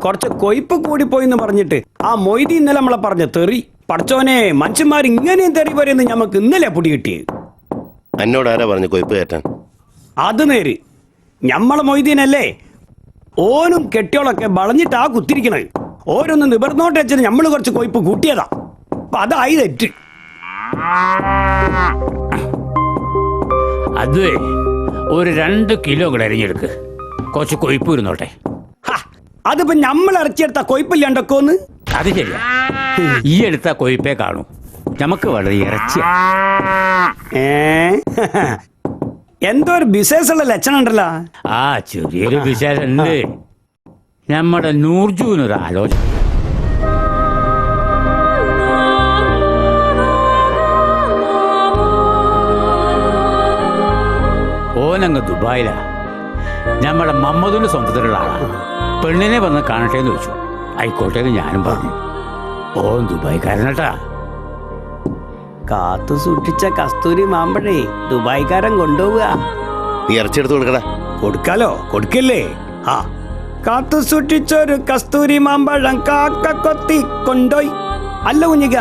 കുറച്ച് കൊയ്പ്പ് കൂടിപ്പോയി എന്ന് പറഞ്ഞിട്ട് ആ മൊയ്തി ഇന്നലെ നമ്മളെ പറഞ്ഞ തെറി പഠിച്ചോനെ മനുഷ്യന്മാർ ഇങ്ങനെയും തെറി പറയുന്നു ഞമ്മക്ക് ഇന്നലെ പൊടി കിട്ടിയത്. എന്നോട് ആരാ പറഞ്ഞു കൊയ്പ്പ് കയറ്റാൻ? അത് നേര് ഞമ്മളെ മൊയ്തീനല്ലേ. ഓനും കെട്ടിയോളൊക്കെ വളഞ്ഞിട്ടാ കുത്തിരിക്കണത്. ഓരോന്ന് നിബർന്നോട്ട് വെച്ചിട്ട് നമ്മള് കുറച്ച് കൊയ്പ്പ് കൂട്ടിയതാ. അപ്പൊ അതായി തെറ്റ്. അത് ഒരു 2 കിലോ കൂടെ അരിഞ്ഞെടുക്ക്. കുറച്ച് കൊയ്പ്പ് ഇരുന്നോട്ടെ. അതിപ്പോ നമ്മൾ ഇറച്ചിയെടുത്ത കൊയ്പ്പില്ലാണ്ടൊക്കോന്ന്. അത് ശരിയാ, ഈ എടുത്ത കൊയ്പ്പേ കാണൂ. നമുക്ക് വളരെ ഇറച്ചിയ. എന്തോ ഒരു ബിസിനസ്സുള്ള ലക്ഷണം ഉണ്ടല്ലോ. ആ ചെറിയൊരു വിശേഷം ഉണ്ട്. നമ്മുടെ നൂർജുവിനൊരു ആലോചന. ഓനങ്ങ് ദുബായിലാ. നമ്മുടെ മമ്മദിന്റെ സ്വന്തത്തിലുള്ള ആളാണ്. പെണ്ണിനെ വന്ന് കാണട്ടെ എന്ന് വെച്ചു. ആയിക്കോട്ടെ എന്ന് ഞാനും പറഞ്ഞു. ഓൻ ദുബായിക്കാരനട്ടാ. കാത്തു സൂക്ഷിച്ച കസ്തൂരി മാമ്പഴേ ദുബായിക്കാരൻ കൊണ്ടുപോവുക. നീ ഇറച്ചിയെടുത്ത് കൊടുക്കടാ. കൊടുക്കാലോ, കൊടുക്കില്ലേ? ആ കാത്തു സൂക്ഷിച്ചൊരു കസ്തൂരി മാമ്പഴം കാക്ക കൊത്തി കൊണ്ടോയി. അല്ല കുഞ്ഞിക്ക,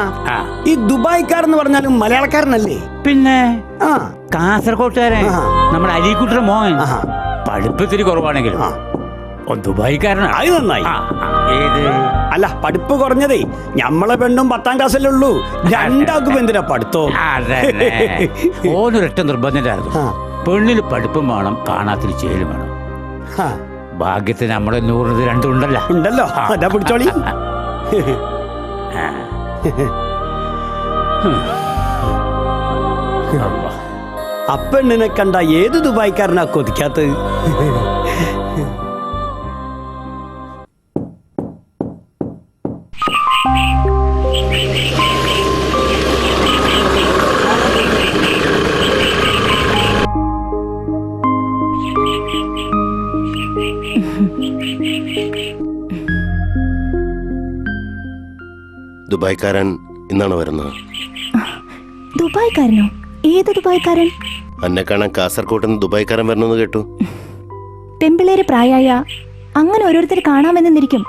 ഈ ദുബായിക്കാരെന്ന് പറഞ്ഞാലും മലയാളക്കാരനല്ലേ? പിന്നെ ആ കാസർകോട്ടുകാരൻ, നമ്മുടെ അലിക്കുട്ടന്റെ മോൻ. പഠിപ്പത്തിരി കുറവാണെങ്കിലും ദുബായിക്കാരനാണ്. അത് നന്നായി. ഏത് അല്ല, പഠിപ്പ് കുറഞ്ഞതേ ഞമ്മളെ പെണ്ണും 10ാം ക്ലാസ്സിലേ ഉള്ളൂ. രണ്ടാക്കും എന്തിനാ പഠിത്തോ? ഓനൊരൊറ്റ നിർബന്ധമായിരുന്നു. പെണ്ണിന് പഠിപ്പും വേണം, കാണാത്തിന് ചേലും വേണം. ഭാഗ്യത്തിന് നമ്മുടെ 100 രണ്ടും ഉണ്ടല്ലോ. ഉണ്ടല്ലോ, അതാ പിടിച്ചോളി. അപ്പെണ്ണിനെ കണ്ട ഏത് ദുബായിക്കാരനാ കൊതിക്കാത്തത്? ദുബായ്ക്കാരൻ ഇന്നാണ് വരുന്നത്. ദുബായ്ക്കാരനോ? ഏത് ദുബായ്ക്കാരൻ? അന്നെ കാണാൻ കാസർകോട്ട് നിന്ന് ദുബായ്ക്കാരൻ വരണമെന്ന് കേട്ടു. പെമ്പിളേര് പ്രായായ അങ്ങനെ ഓരോരുത്തർ കാണാമെന്നിരിക്കും.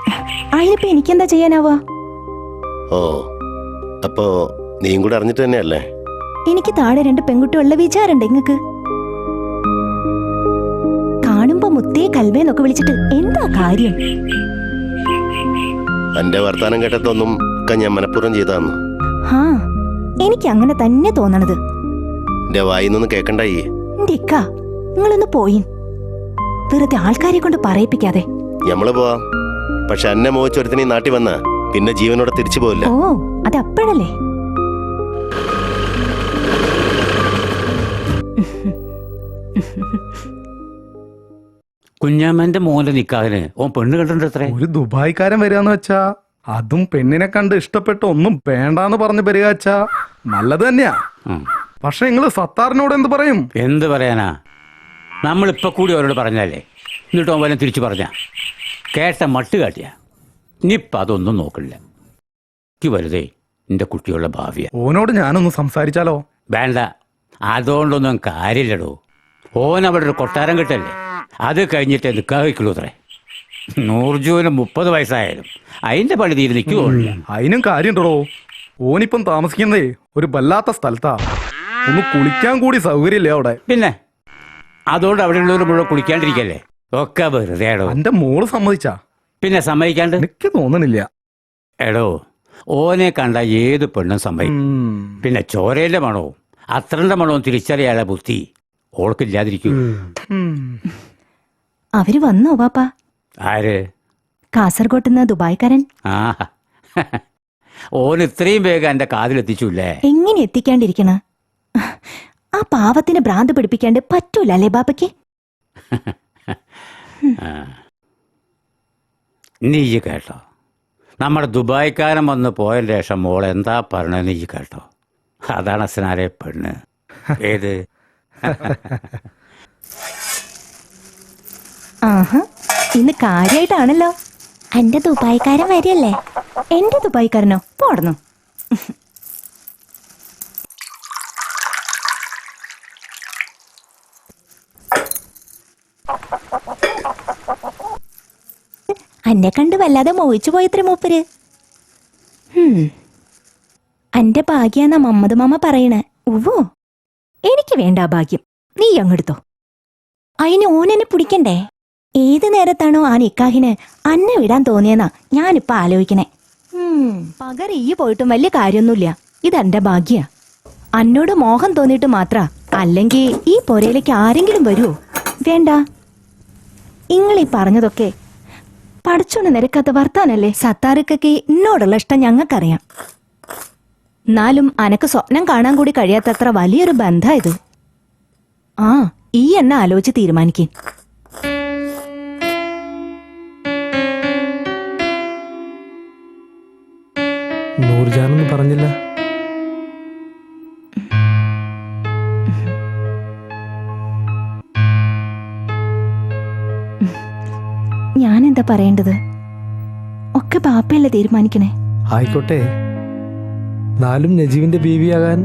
അതിനിപ്പോ എനിക്കെന്താ ചെയ്യാനാവാ? ഓ, അപ്പോ നീയും കൂടെ അറിഞ്ഞിട്ട് തന്നെയല്ലേ? എനിക്ക് താഴെ 2 പെൺകുട്ടികളുടെ വിചാരണ്ട് നിങ്ങക്ക്. കാണുമ്പോ മുത്തേ കൽവേന്നൊക്കെ വിളിച്ചിട്ട് എന്താ കാര്യം? എന്റെ വർത്താനം കേട്ടതൊന്നും ഞാൻ മനഃപൂർവ്വം ചെയ്താന്ന്. ഹാ, എനിക്ക് അങ്ങനെ തന്നെ തോന്നണത്. എന്റെ വായിന്നൊന്നും കേക്കണ്ടായി. എന്റെ ഇക്ക, നിങ്ങളൊന്ന് പോയി വെറുതെ ആൾക്കാരെ കൊണ്ട് പറയിപ്പിക്കാതെ. ഞമ്മള് പോവാ. പക്ഷെ എന്നെ മോഹിച്ചൊരുത്തിനെ നാട്ടി വന്ന പിന്നെ ജീവനോടെ തിരിച്ചു പോവില്ല. ഓ, അതപ്പോഴല്ലേ? കുഞ്ഞാമ്മന്റെ മോന്റെ നിക്കാഹിന് ഓൻ പെണ്ണ് കണ്ടിട്ടത്രേ. ഒരു ദുബായിക്കാരൻ വരികയെന്ന് വെച്ചാ, അതും പെണ്ണിനെ കണ്ട് ഇഷ്ടപ്പെട്ട് ഒന്നും വേണ്ടാന്ന് പറഞ്ഞു വരിക വെച്ചാ നല്ലത് തന്നെയാ. പക്ഷെ നിങ്ങള് സത്താറിനോട് എന്ത് പറയും? എന്ത് പറയാനാ, നമ്മളിപ്പോ കൂടി അവരോട് പറഞ്ഞല്ലേ. എന്നിട്ടോ അവനെ തിരിച്ചു പറഞ്ഞ കേട്ട മട്ട് കാട്ടിയ. ഇനിയിപ്പം അതൊന്നും നോക്കില്ല. എനിക്ക് വലുതേ എന്റെ കുട്ടികളുടെ ഭാവിയ. ഓനോട് ഞാനൊന്ന് സംസാരിച്ചാലോ? വേണ്ട, അതുകൊണ്ടൊന്നും കാര്യമില്ലടോ. ഓൻ അവിടെ ഒരു കൊട്ടാരം കിട്ടല്ലേ, അത് കഴിഞ്ഞിട്ട് നിക്കാഹിക്കുള്ളൂ അത്രേ. നൂർജുവിന് 30 വയസ്സായാലും അതിന്റെ പണി തീരെ നിൽക്കുമോ? അതിനും കാര്യണ്ടോ? ഓനിപ്പം താമസിക്കുന്നേ ഒരു വല്ലാത്ത സ്ഥലത്താ. ഒന്ന് കുളിക്കാൻ കൂടി സൗകര്യമില്ലേ അവിടെ. പിന്നെ അതുകൊണ്ട് അവിടെ ഉള്ളവർ മുഴുവൻ കുളിക്കാണ്ടിരിക്കല്ലേ? ഒക്കെ വെറുതെ എടോ. എന്റെ മോള് സമ്മതിച്ചാ? പിന്നെ സമ്മതിക്കാണ്ട് എനിക്ക് തോന്നണില്ല. എടോ, ഓനെ കണ്ട ഏത് പെണ്ണും സമ്മതിക്കും. പിന്നെ ചോരയുടെ മണവും അത്രന്റെ മണവും തിരിച്ചറിയാനുള്ള ബുദ്ധി ഓൾക്കില്ലാതിരിക്കും. അവര് വന്നോ പാപ്പാ? ആര്? കാസർഗോട്ടുന്ന് ദുബായ്ക്കാരൻ. ആ, ഓൻ ഇത്രയും വേഗം എന്റെ കാതിലെത്തിച്ചൂല്ലേ? എങ്ങനെ എത്തിക്കാണ്ടിരിക്കണ? ആ പാവത്തിന് ഭ്രാന്ത് പിടിപ്പിക്കാണ്ട് പറ്റൂല അല്ലേ ബാപ്പയ്ക്ക്? നീ കേട്ടോ, നമ്മുടെ ദുബായ്ക്കാരൻ വന്ന് പോയതിന് ശേഷം മോൾ എന്താ പറഞ്ഞതെന്ന് നീ കേട്ടോ? അതാണ് അസ്നാരെ പെണ്ണ്. ഏത്? ആഹാ, ഇന്ന് കാര്യായിട്ടാണല്ലോ. എന്റെ ദുബായ്ക്കാരൻ വരില്ലേ? എന്റെ ദുബായ്ക്കാരനോ? പോടന്നു. അന്നെ കണ്ട് വല്ലാതെ മോഹിച്ചു പോയത്ര മൂപ്പര്. അന്റെ ഭാഗ്യാന്ന മമ്മദ് മാമ പറയണേ. ഉവ്വോ, എനിക്ക് വേണ്ട ആ ഭാഗ്യം, നീ അങ്ങെടുത്തോ. അതിന് ഓനെന്നെ പിടിക്കണ്ടേ? ഏത് നേരത്താണോ ആ നിക്കാഹിന് അന്നെ വിടാൻ തോന്നിയെന്നാ ഞാനിപ്പോ ആലോചിക്കണേ. പകരം ഈ പോയിട്ടും വലിയ കാര്യമൊന്നുമില്ല. ഇതെന്റെ ഭാഗ്യ. അന്നോട് മോഹം തോന്നിയിട്ട് മാത്ര, അല്ലെങ്കിൽ ഈ പൊരയിലേക്ക് ആരെങ്കിലും വരുമോ? വേണ്ട. ഇങ്ങളീ പറഞ്ഞതൊക്കെ പഠിച്ചോണ്ട് നിരക്കാത്ത വർത്താനല്ലേ. സത്താറിക്കൊക്കെ എന്നോടുള്ള ഇഷ്ടം ഞങ്ങൾക്കറിയാം. എന്നാലും അനക്ക് സ്വപ്നം കാണാൻ കൂടി കഴിയാത്തത്ര വലിയൊരു ബന്ധ ഇത്. ആ, ഈ എന്നെ ആലോചിച്ച് തീരുമാനിക്കേ. നൂർജാനൊന്നും പറഞ്ഞില്ല. ഞാനെന്താ പറയേണ്ടത്? ഒക്കെ ബാപ്പയല്ലേ തീരുമാനിക്കണേ. ആയിക്കോട്ടെ, നാലും നജീബിന്റെ ബീവിയാകാൻ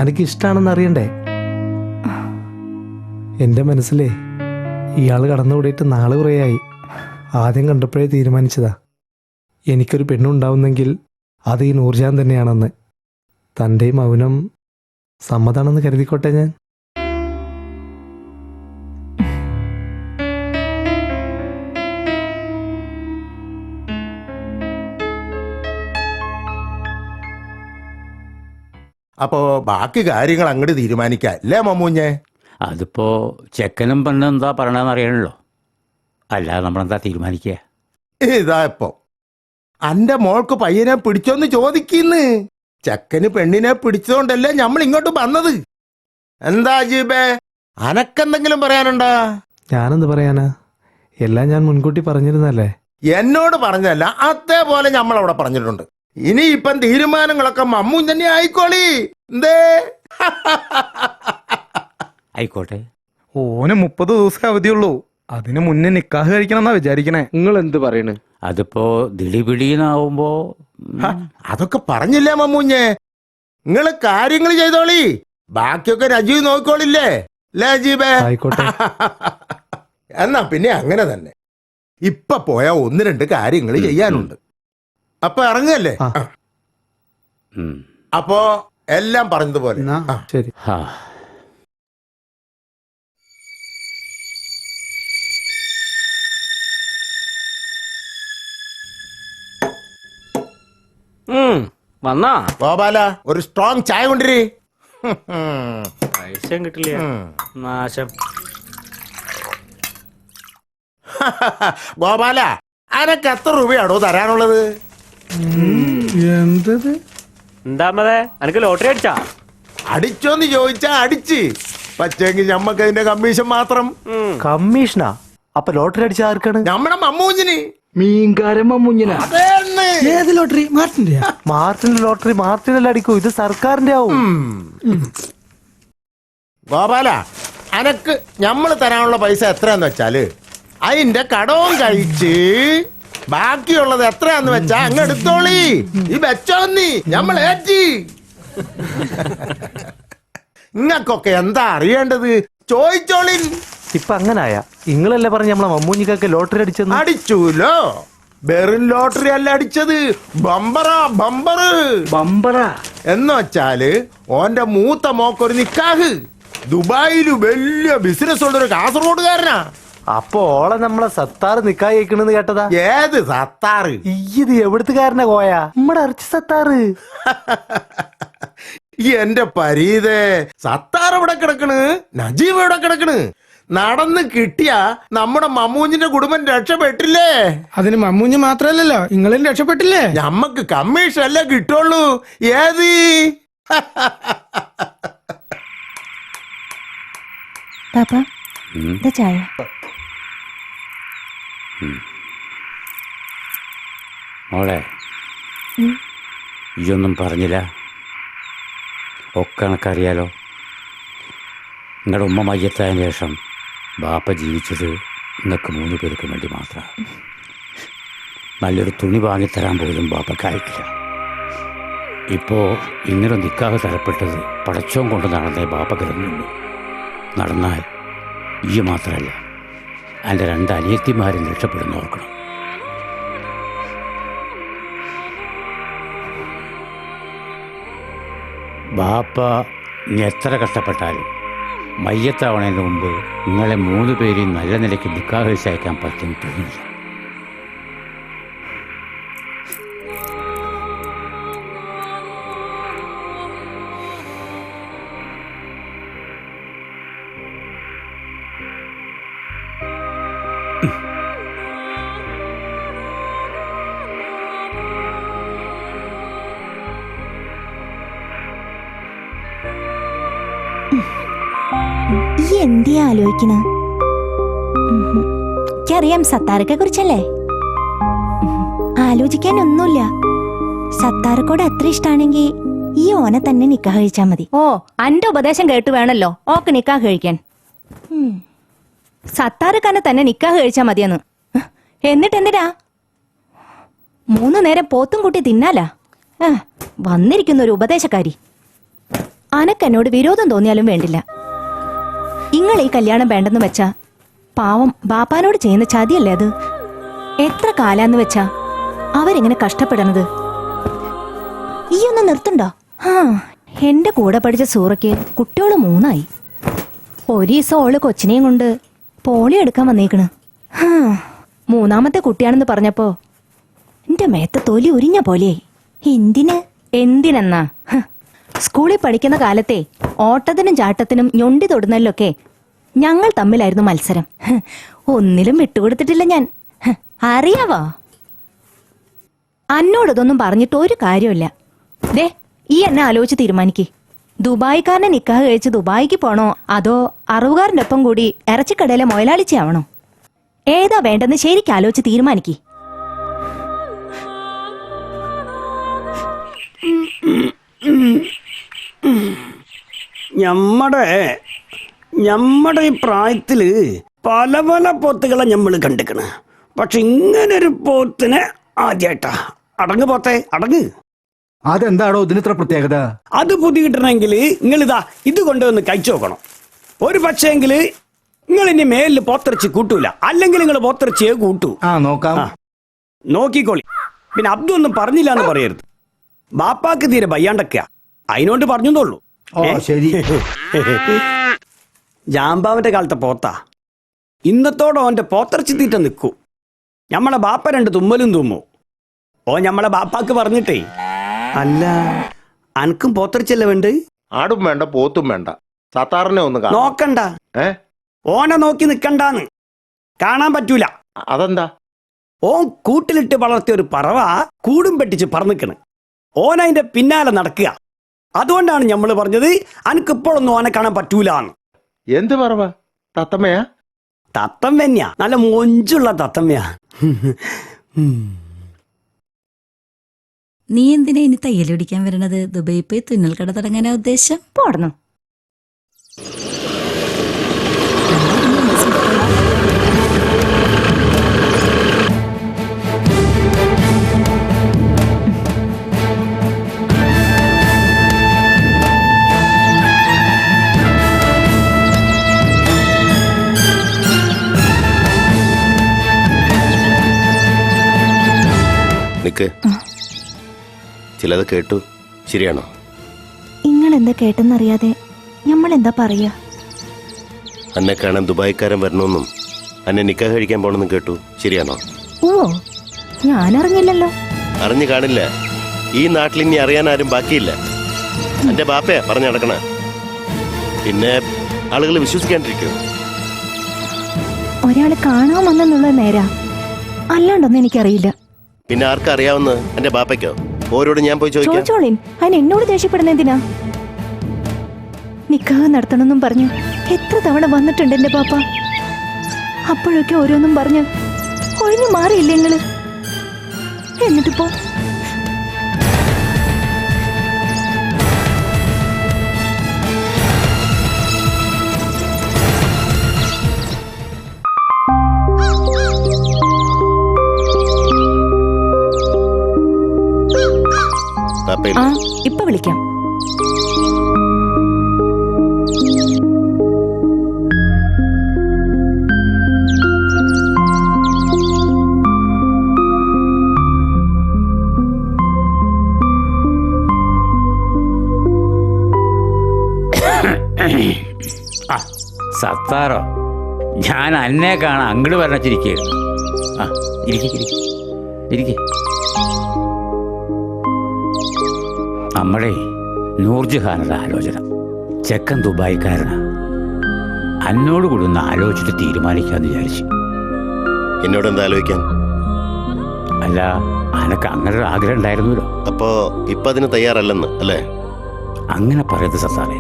എനിക്ക് ഇഷ്ടാണെന്ന് അറിയണ്ടേ? എന്റെ മനസ്സിലെ ഇയാൾ കടന്നുകൂടിയിട്ട് നാള് കുറേയായി. ആദ്യം കണ്ടപ്പോഴേ തീരുമാനിച്ചതാ, എനിക്കൊരു പെണ്ണുണ്ടാവുന്നെങ്കിൽ അത് ഈ നൂർജാൻ തന്നെയാണെന്ന്. തൻ്റെ മൗനം സമ്മതാണെന്ന് കരുതിക്കോട്ടെ ഞാൻ. അപ്പോ ബാക്കി കാര്യങ്ങൾ അങ്ങോട്ട് തീരുമാനിക്കാം അല്ലേ മമ്മൂഞ്ഞെ? അതിപ്പോ ചെക്കനും പെണ്ണും എന്താ പറയണെന്ന് അറിയണല്ലോ. അല്ലാതെ നമ്മളെന്താ തീരുമാനിക്കുക? ഇതാ ഇപ്പൊ അന്റെ മോൾക്ക് പയ്യനെ പിടിച്ചോന്ന് ചോദിക്കുന്നു. ചെക്കന് പെണ്ണിനെ പിടിച്ചോണ്ടല്ലേ നമ്മൾ ഇങ്ങോട്ട് വന്നത്. എന്താ ജീബേ, അനക്കെന്തെങ്കിലും പറയാനുണ്ടാ? ഞാനെന്ത് പറയാനാ? എല്ലാം ഞാൻ മുൻകൂട്ടി പറഞ്ഞിരുന്നല്ലേ. എന്നോട് പറഞ്ഞല്ല, അതേപോലെ നമ്മളവിടെ പറഞ്ഞിട്ടുണ്ട്. ഇനി ഇപ്പം തീരുമാനങ്ങളൊക്കെ മമ്മൂൻ തന്നെ ആയിക്കോളി. എന്തേ? ആയിക്കോട്ടെ. ഓന് 30 ദിവസം അവധിയുള്ളൂ. അതിന് മുന്നേ നിക്കാഹ് കഴിക്കണം എന്നാ വിചാരിക്കണേ. നിങ്ങൾ എന്ത് പറയണ്? അതിപ്പോ ദിളിപിടിന്നാവുമ്പോ അതൊക്കെ പറഞ്ഞില്ലേ മമ്മൂഞ്ഞെ? നിങ്ങള് കാര്യങ്ങൾ ചെയ്തോളി, ബാക്കിയൊക്കെ നജീബ് നോക്കിക്കോളില്ലേ? ലജീബേ, ആയിക്കോട്ടെ. എന്നാ പിന്നെ അങ്ങനെ തന്നെ. ഇപ്പൊ പോയ 1-2 കാര്യങ്ങൾ ചെയ്യാനുണ്ട്. അപ്പൊ ഇറങ്ങല്ലേ? ആ. അപ്പോ എല്ലാം പറഞ്ഞതുപോലെ. ആ. ശരി. ആ വന്നാ ഗോപാല, ഒരു സ്ട്രോങ് ചായ കൊണ്ടിരി. പൈസ കിട്ടില്ല. നാശം. ഗോപാല, അനക്ക് എത്ര രൂപയാണോ തരാനുള്ളത്? എന്തത്? എന്താമതേ, അനക്ക് ലോട്ടറി അടിച്ചാ? അടിച്ചോന്ന് ചോദിച്ചാ അടിച്ച്. പക്ഷേങ്കിൽ ഞമ്മക്ക് അതിന്റെ കമ്മീഷൻ മാത്രം. കമ്മീഷനാ? അപ്പൊ ലോട്ടറി അടിച്ച ആർക്കാണ്? ഞമ്മടെ മമ്മൂഞ്ഞിന്. മീൻകാരൻ മമ്മൂഞ്ഞിനാ? അതേന്ന്. ഏത് ലോട്ടറി? മാർട്ടിന്റെ? മാർട്ടിന്റെ ലോട്ടറി മാർട്ടിനല്ല അടിക്കൂ, ഇത് സർക്കാരിന്റെ ആവും. ഗോപാല, അനക്ക് ഞമ്മള് തരാനുള്ള പൈസ എത്രയാന്ന് വെച്ചാല് അതിന്റെ കടവും കഴിച്ച് ബാക്കിയുള്ളത് എത്രയാന്ന് വെച്ചാ അങ്ങ് എടുത്തോളി. ഈ വെച്ചോന്നി ഞമ്മൾ ഏറ്റി. നിങ്ങൾക്കൊക്കെ എന്താ അറിയേണ്ടത്? ചോദിച്ചോളി. ഇപ്പൊ അങ്ങനായ? നിങ്ങളല്ലേ പറഞ്ഞ നമ്മളെ മമ്മൂഞ്ഞിക്കൊക്കെ ലോട്ടറി അടിച്ചെന്ന്? അടിച്ചൂലോ. വെറും ലോട്ടറി അല്ല അടിച്ചത്, ബമ്പറാ. ബമ്പറാ എന്ന് വെച്ചാല് ഓന്റെ മൂത്ത മോക്കൊരു നിക്കാഹ്. ദുബായില് വലിയ ബിസിനസ് ഉള്ളൊരു കാസർഗോഡുകാരനാ. അപ്പൊ ഓളെ നമ്മളെ സത്താറ് നിക്കായി കേൾക്കണെന്ന് കേട്ടതാ. ഏത് സത്താറ്? ഇത് എവിടുത്തുകാരനെ കോയ? നമ്മടെ ഇറച്ചി സത്താറ്. എന്റെ പരീതേ, സത്താർ എവിടെ കിടക്കണ്? നജീബ് എവിടെ കിടക്കണ്? നടന്ന് കിട്ടിയ നമ്മുടെ മമ്മൂഞ്ഞിന്റെ കുടുംബം രക്ഷപ്പെട്ടില്ലേ? അതിന് മമ്മൂഞ്ഞ് മാത്രല്ലല്ലോ, നിങ്ങളും രക്ഷപ്പെട്ടില്ലേ? ഞമ്മക്ക് കമ്മീഷൻ അല്ലേ കിട്ടുള്ളൂ. ഏത്? പാപ്പ, ഇതാ ചായ. മോളെ, ഇതൊന്നും പറഞ്ഞില്ല. ഒക്കെ കണക്കറിയാലോ. നിങ്ങളുടെ ഉമ്മ മയ്യത്തായതിനു ശേഷം ബാപ്പ ജീവിച്ചത് നിങ്ങൾക്ക് 3 പേർക്ക് വേണ്ടി മാത്രമാണ്. നല്ലൊരു തുണി വാങ്ങിത്തരാൻ പോലും ബാപ്പയ്ക്ക് അയക്കില്ല. ഇപ്പോൾ ഇങ്ങനെ നിക്കാഹ് തരപ്പെട്ടത് പടച്ചോൻ കൊണ്ട് നടന്നേ ബാപ്പ കരുതുന്നുള്ളൂ. നടന്നാൽ ഈ മാത്രമല്ല, എൻ്റെ 2 അനിയത്തിമാരും രക്ഷപ്പെടുന്ന ഓർക്കണം. ബാപ്പ ഇനി എത്ര കഷ്ടപ്പെട്ടാലും മയ്യത്താവണതിന് മുമ്പ് നിങ്ങളെ 3 പേരെയും നല്ല നിലയ്ക്ക് നിക്കാഹ് കഴിച്ചയക്കാൻ പറ്റും തോന്നില്ല. ഈ എന്തിയാ ആലോചിക്കണ? എനിക്കറിയാം സത്താറൊക്കെ കുറിച്ചല്ലേ. ആലോചിക്കാനൊന്നുമില്ല. സത്താറക്കോട് അത്ര ഇഷ്ടാണെങ്കിൽ ഈ ഓനെ തന്നെ നിക്കാഹ് കഴിച്ചാ മതി. ഓ, അന്റെ ഉപദേശം കേട്ട് വേണല്ലോ ഓക്ക് നിക്കാഹ് കഴിക്കാൻ. സത്താറക്കാനെ തന്നെ നിക്കാഹ് കഴിച്ചാ മതിയെന്ന്. എന്നിട്ട് എന്തിനാ 3 നേരം പോത്തും കൂട്ടി തിന്നാലാ? വന്നിരിക്കുന്ന ഒരു ഉപദേശക്കാരി. അനക്കെന്നോട് വിരോധം തോന്നിയാലും വേണ്ടില്ല. നിങ്ങൾ ഈ കല്യാണം വേണ്ടെന്ന് വെച്ചാ പാവം ബാപ്പാനോട് ചെയ്യുന്ന ചതിയല്ലേ അത്? എത്ര കാലാന്ന് വെച്ചാ അവരിങ്ങനെ കഷ്ടപ്പെടണത്. ഈ ഒന്ന് നിർത്തുണ്ടോ? എന്റെ കൂടെ പഠിച്ച സൂറയ്ക്ക് കുട്ടിയോള് 3 ഒരീസം ഓള് കൊച്ചിനെയും കൊണ്ട് പോളി എടുക്കാൻ വന്നേക്കണ്. 3ാമത്തെ കുട്ടിയാണെന്ന് പറഞ്ഞപ്പോ എന്റെ മേത്ത തൊലി ഉരിഞ്ഞ പോലെയായി. എന്തിനെന്നാ? സ്കൂളിൽ പഠിക്കുന്ന കാലത്തെ ഓട്ടത്തിനും ചാട്ടത്തിനും ഞൊണ്ടി തൊടുന്നതിലൊക്കെ ഞങ്ങൾ തമ്മിലായിരുന്നു മത്സരം. ഒന്നിലും വിട്ടുകൊടുത്തിട്ടില്ല ഞാൻ. അറിയാവോ? അന്നോടതൊന്നും പറഞ്ഞിട്ട് ഒരു കാര്യമില്ല. ദേ, ഈ എന്നെ ആലോചിച്ച് തീരുമാനിക്ക്. ദുബായിക്കാരനെ നിക്കാഹ് കഴിച്ച് ദുബായിക്ക് പോണോ അതോ അറുപുകാരൻ്റെ ഒപ്പം കൂടി ഇറച്ചിക്കടയിലെ മൊയലാളിച്ചയാവണോ? ഏതാ വേണ്ടെന്ന് ശരിക്കും ആലോചിച്ച് തീരുമാനിക്ക്. ഞമ്മടെ ഈ പ്രായത്തില് പല പല പോത്തുകളെ നമ്മൾ കണ്ടിക്കണ്. പക്ഷെ ഇങ്ങനൊരു പോത്തിനെ ആദ്യമായിട്ടാ. അടങ്ങ് പോത്തെ, അടങ്ങ്. അതെന്താണോ ഇതിനിത്ര പ്രത്യേകത? അത് പുതി കിട്ടണമെങ്കിൽ നിങ്ങളിതാ ഇത് കൊണ്ടുവന്ന് കഴിച്ചു നോക്കണം. ഒരു പക്ഷേങ്കിൽ നിങ്ങൾ ഇനി മേലിൽ പോത്തിറച്ചി കൂട്ടൂല, അല്ലെങ്കിൽ നിങ്ങൾ പോത്തിറച്ചിയെ കൂട്ടൂ. നോക്കാം. നോക്കിക്കോളി. പിന്നെ അബ്ദു ഒന്നും പറഞ്ഞില്ല എന്ന് പറയരുത്. ബാപ്പാക്ക് തീരെ വയ്യാണ്ടൊക്കെയാ, അതിനോണ്ട് പറഞ്ഞോളൂ. ശരി. ജാമ്പാവന്റെ കാലത്തെ പോത്താ. ഇന്നത്തോടെ ഓന്റെ പോത്തിറച്ചി തീറ്റ നിൽക്കൂ. ഞമ്മളെ ബാപ്പ 2 തുമ്മലും തുമ്മു. ഓ ഞമ്മളെ ബാപ്പാക്ക് പറഞ്ഞിട്ടേ. അല്ല, അനക്കും പോത്തിറച്ചിയല്ലേ വേണ്ട? ആടും വേണ്ട, പോത്തും വേണ്ട. സത്താറിനെ ഒന്ന് നോക്കണ്ട. ഓനെ നോക്കി നിക്കണ്ടാന്ന്. കാണാൻ പറ്റൂല. അതെന്താ? ഓൻ കൂട്ടിലിട്ട് വളർത്തിയ ഒരു പറവ കൂടും പെട്ടിച്ച് പറന്നിക്കണ്. ഓനതിന്റെ പിന്നാലെ നടക്കുക. അതുകൊണ്ടാണ് ഞമ്മള് പറഞ്ഞത് അനക്കിപ്പോഴൊന്നും ഓനെ കാണാൻ പറ്റൂലാന്ന്. എന്ത് പറവ? തത്തമ്മയാ? തത്തമ്മയാ, നല്ല മൊഞ്ചുള്ള തത്തമ്മയാ. നീ എന്തിനാ ഇനി തയ്യൽ പിടിക്കാൻ വരണത്? ദുബൈയിൽ പോയി തുന്നൽ കട തുടങ്ങാനാ ഉദ്ദേശം? പോടണം. നിക്ക്, ചിലത് കേട്ടു. ശരിയാണോ? ഇങ്ങളെന്താ കേട്ടെന്നറിയാതെ ഞമ്മളെന്താ പറയാ? അന്നെ കാണാൻ ദുബായിക്കാരൻ വരണമെന്നും അന്നെ നിക്കാഹ് കഴിക്കാൻ പോണെന്നും കേട്ടു. ശരിയാണോ? ഓ, ഞാനറിഞ്ഞില്ലല്ലോ. അറിഞ്ഞു കാണില്ല. ഈ നാട്ടിൽ ഇനി അറിയാൻ ആരും ബാക്കിയില്ല. എന്റെ ബാപ്പയാ പറഞ്ഞു നടക്കണ. പിന്നെ ആളുകൾ വിശ്വസിക്കാണ്ടിരിക്കും. ഒരാള് കാണാൻ വന്നെന്നുള്ളത് നേരാ, അല്ലാണ്ടൊന്നും എനിക്കറിയില്ല. പിന്നെ ആർക്കറിയാവുന്ന എന്റെ ബാപ്പയ്ക്കോ? ഓരോട് ഞാൻ പോയി ചോദിക്കാം. ചോദിച്ചോളിൻ. അതിന് എന്നോട് ദേഷ്യപ്പെടുന്ന എന്തിനാ? നിക്കാഹ് നടത്തണമെന്നും പറഞ്ഞു എത്ര തവണ വന്നിട്ടുണ്ട് എന്റെ പാപ്പ. അപ്പോഴൊക്കെ ഓരോന്നും പറഞ്ഞു ഒഴിഞ്ഞു മാറിയില്ലേ നിങ്ങള്? എന്നിട്ടിപ്പോ ഇപ്പൊ വിളിക്കാം. ആ സത്താറോ, ഞാൻ അന്നെ കാണാൻ അങ്ങോട്ട് പറഞ്ഞിരിക്കുകയായിരുന്നു. ആ ഇരിക്കെ. നമ്മുടെ നൂർജഹാനയുടെ ആലോചന. ചെക്കൻ ദുബായിക്കാരനാ. അന്നോട് കൂടി ഒന്ന് ആലോചിച്ചിട്ട് തീരുമാനിക്കാന്ന് വിചാരിച്ചു. എന്നോട് എന്താ ആലോചിക്കാൻ? അല്ല, അനക്ക് അങ്ങനെ ഒരു ആഗ്രഹം ഉണ്ടായിരുന്നല്ലോ. അപ്പോ ഇപ്പൊ അതിന് തയ്യാറല്ലെന്ന് അല്ലേ? അങ്ങനെ പറയരുത് സത്താറെ.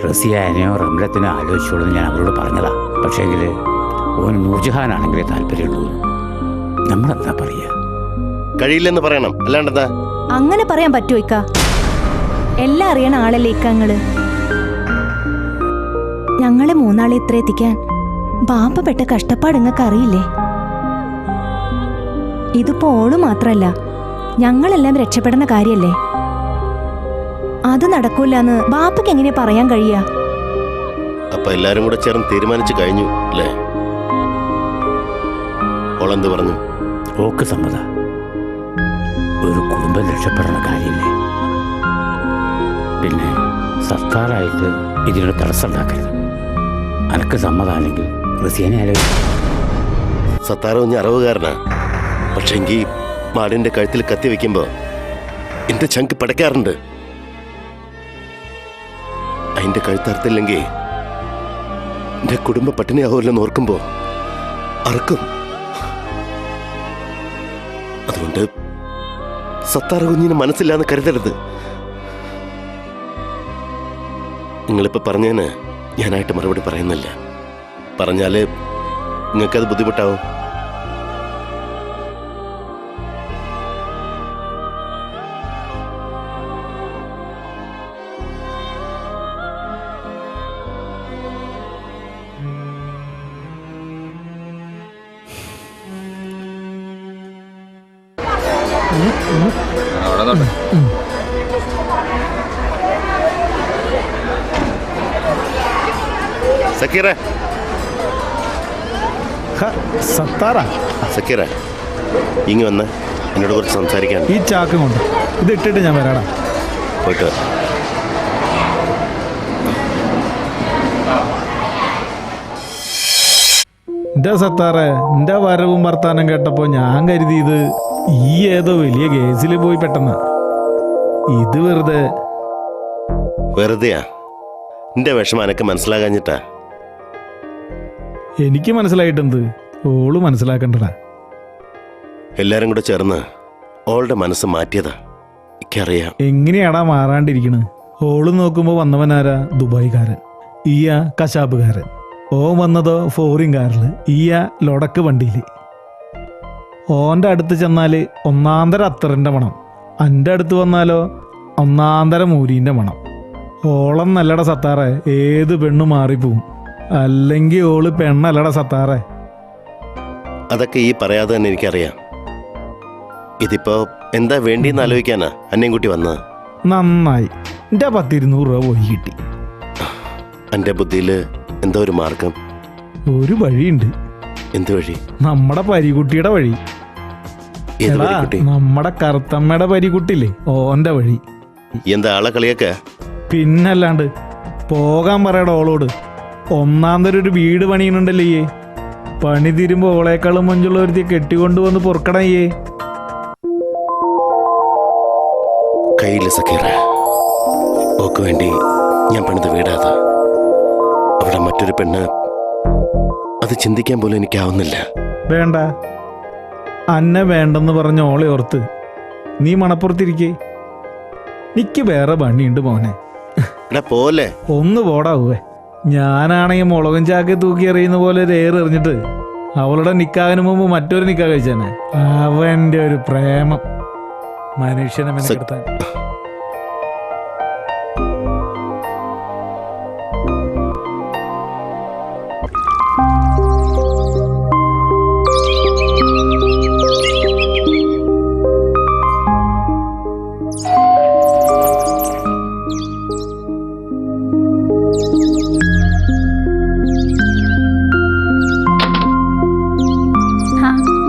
റസിയാനെയോ റംലത്തിനോ ആലോചിച്ചോളൂ ഞാൻ അവരോട് പറഞ്ഞതാ. പക്ഷേങ്കിൽ ഓൻ നൂർജഹാനാണെങ്കിലേ താല്പര്യമുള്ളൂ. നമ്മളെന്താ പറയാ? കഴിയില്ലെന്ന് പറയണം, അല്ലാണ്ടെന്താ? അങ്ങനെ പറയാൻ പറ്റുമോ ഇക്ക? എല്ലാം അറിയണ ആളല്ലേ ഇക്കങ്ങള്. ഞങ്ങളെ മൂന്നാളെ ഇത്ര എത്തിക്കാൻ ബാപ്പ പെട്ട കഷ്ടപ്പാട് ഇങ്ങക്ക് അറിയില്ലേ? ഇതിപ്പോ ഓള് മാത്രല്ല, ഞങ്ങളെല്ലാം രക്ഷപ്പെടുന്ന കാര്യല്ലേ. അത് നടക്കൂലെന്ന് ബാപ്പയ്ക്ക് എങ്ങനെ പറയാൻ കഴിയാ? അപ്പൊ എല്ലാരും കൂടെ ചേർന്ന് തീരുമാനിച്ചു കഴിഞ്ഞു അല്ലേ? ഓളെന്ത് പറഞ്ഞു? ഓക്ക് സമ്മത. ഒരു കുടുംബം രക്ഷപ്പെടുന്ന കാര്യമില്ലേ. പിന്നെ സത്താറായിട്ട് ഇതിനൊരു തടസ്സം ഉണ്ടാക്കരുത്. അനക്ക് സമ്മതമാണെങ്കിൽ റസിയാനെ ആലോചിക്കും. സത്താറ കുഞ്ഞ് അറിവുകാരനാ. പക്ഷെ എങ്കിൽ മാടിന്റെ കഴുത്തിൽ കത്തി വെക്കുമ്പോ എന്റെ ചങ്ക് പടയ്ക്കാറുണ്ട്. അതിന്റെ കഴുത്തറുത്തില്ലെങ്കിൽ എന്റെ കുടുംബ പട്ടിണിയാവുമല്ലെന്ന് ഓർക്കുമ്പോ അറക്കും. അതുകൊണ്ട് സത്താറ കുഞ്ഞിന് മനസ്സില്ലാന്ന് കരുതരുത്. നിങ്ങളിപ്പോ പറഞ്ഞതിന് ഞാനായിട്ട് മറുപടി പറയുന്നില്ല. പറഞ്ഞാല് നിങ്ങൾക്കത് ബുദ്ധിമുട്ടാവും. സക്കീറ, സക്കീറ ഇങ്ങ് വന്ന് എന്നോട് കുറച്ച് സംസാരിക്കാൻ. ഈ ചാക്ക് കൊണ്ട് ഇത് ഇട്ടിട്ട് ഞാൻ വരാടാ. പോയിട്ട് വാ. എന്റെ സത്താറെ, എന്റെ വരവും വർത്താനം കേട്ടപ്പോ ഞാൻ കരുതിയത് ഈ ഏതോ വലിയ കേസിൽ പോയി പെട്ടെന്ന്. ഇത് വെറുതെയാ. എന്റെ വിഷമം എനക്ക് മനസ്സിലാകാഞ്ഞിട്ടാ. എനിക്ക് മനസ്സിലായിട്ടെന്ത്, ഓള് മനസ്സിലാക്കണ്ടടാ. എല്ലാരും കൂടെ ചേർന്ന് ഓളുടെ മനസ്സ് മാറ്റിയതാ. എനിക്കറിയാം. എങ്ങനെയാടാ മാറാണ്ടിരിക്കണ്? ഓള് നോക്കുമ്പോ വന്നവനാരാ? ദുബായിക്കാരൻ. ഈയാ കശാപ്പുകാരൻ. ഓൻ വന്നതോ ഫോറിൻ കാറില്, ഈയാ ലൊടക്ക് വണ്ടിയില്. ഓന്റെ അടുത്ത് ചെന്നാല് ഒന്നാന്തര അത്തറിന്റെ മണം, അന്റെ അടുത്ത് വന്നാലോ ഒന്നാന്തര മൂരീന്റെ മണം. ഓളം നല്ലട സത്താറെ, ഏത് പെണ്ണു മാറിപ്പോവും. അല്ലെങ്കിൽ ഓള് പെണ്ണല്ലട സത്താറെ. അതൊക്കെ ഈ പറയാതെ തന്നെ എനിക്കറിയാം. ഇതിപ്പോ എന്താ വേണ്ടിയെന്ന് ആലോചിക്കാനാ അന്നേം കുട്ടി വന്നത്. നന്നായി, എന്റെ 10-200 രൂപ പോയി കിട്ടി. എന്റെ ബുദ്ധിയില് എന്തോ ഒരു മാർഗം. ഒരു വഴിയുണ്ട്. എന്ത് വഴി? നമ്മുടെ പരികുട്ടിയുടെ വഴി. ഏത് എടാ, വഴിക്കുട്ടി? നമ്മുടെ കറുത്തമ്മയുടെ പരികുട്ടില്ലേ, ഓന്റെ വഴി. എന്താ ആളെ കളിയൊക്കെ? പിന്നല്ലാണ്ട്. പോകാൻ പറയടാ ഓളോട്. ഒന്നാന്തരം ഒരു വീട് പണിയുന്നുണ്ടല്ലേ ഈ. പണി തീരുമ്പോ ഓളേക്കാളും മഞ്ചുള്ള ഒരുത്തി കെട്ടിക്കൊണ്ടുവന്ന് പൊറക്കടയ്യേ. കയ്യില് സക്കീറ. ഓക്ക് വേണ്ടി ഞാൻ പണിത് വീടാതാ. അവിടെ മറ്റൊരു പെണ്ണ്, അത് ചിന്തിക്കാൻ പോലും എനിക്കാവുന്നില്ല. വേണ്ട, അന്നെ വേണ്ടെന്ന് പറഞ്ഞ ഓളെ ഓർത്ത് നീ മണപ്പുറത്തിരിക്കേ. നിക്ക് വേറെ പണിയുണ്ട് മോനെ. എടാ പോലെ. ഒന്ന് പോടാവേ. ഞാനാണെങ്കിൽ മുളകും ചാക്കി തൂക്കി എറിയുന്ന പോലെ ഒരു എറിഞ്ഞിട്ട് അവളുടെ നിക്കാവിന് മുമ്പ് മറ്റൊരു നിക്കാ കഴിച്ചാനെ. അവന്റെ ഒരു പ്രേമം മനുഷ്യനെ മെനക്കെടുത്താൻ.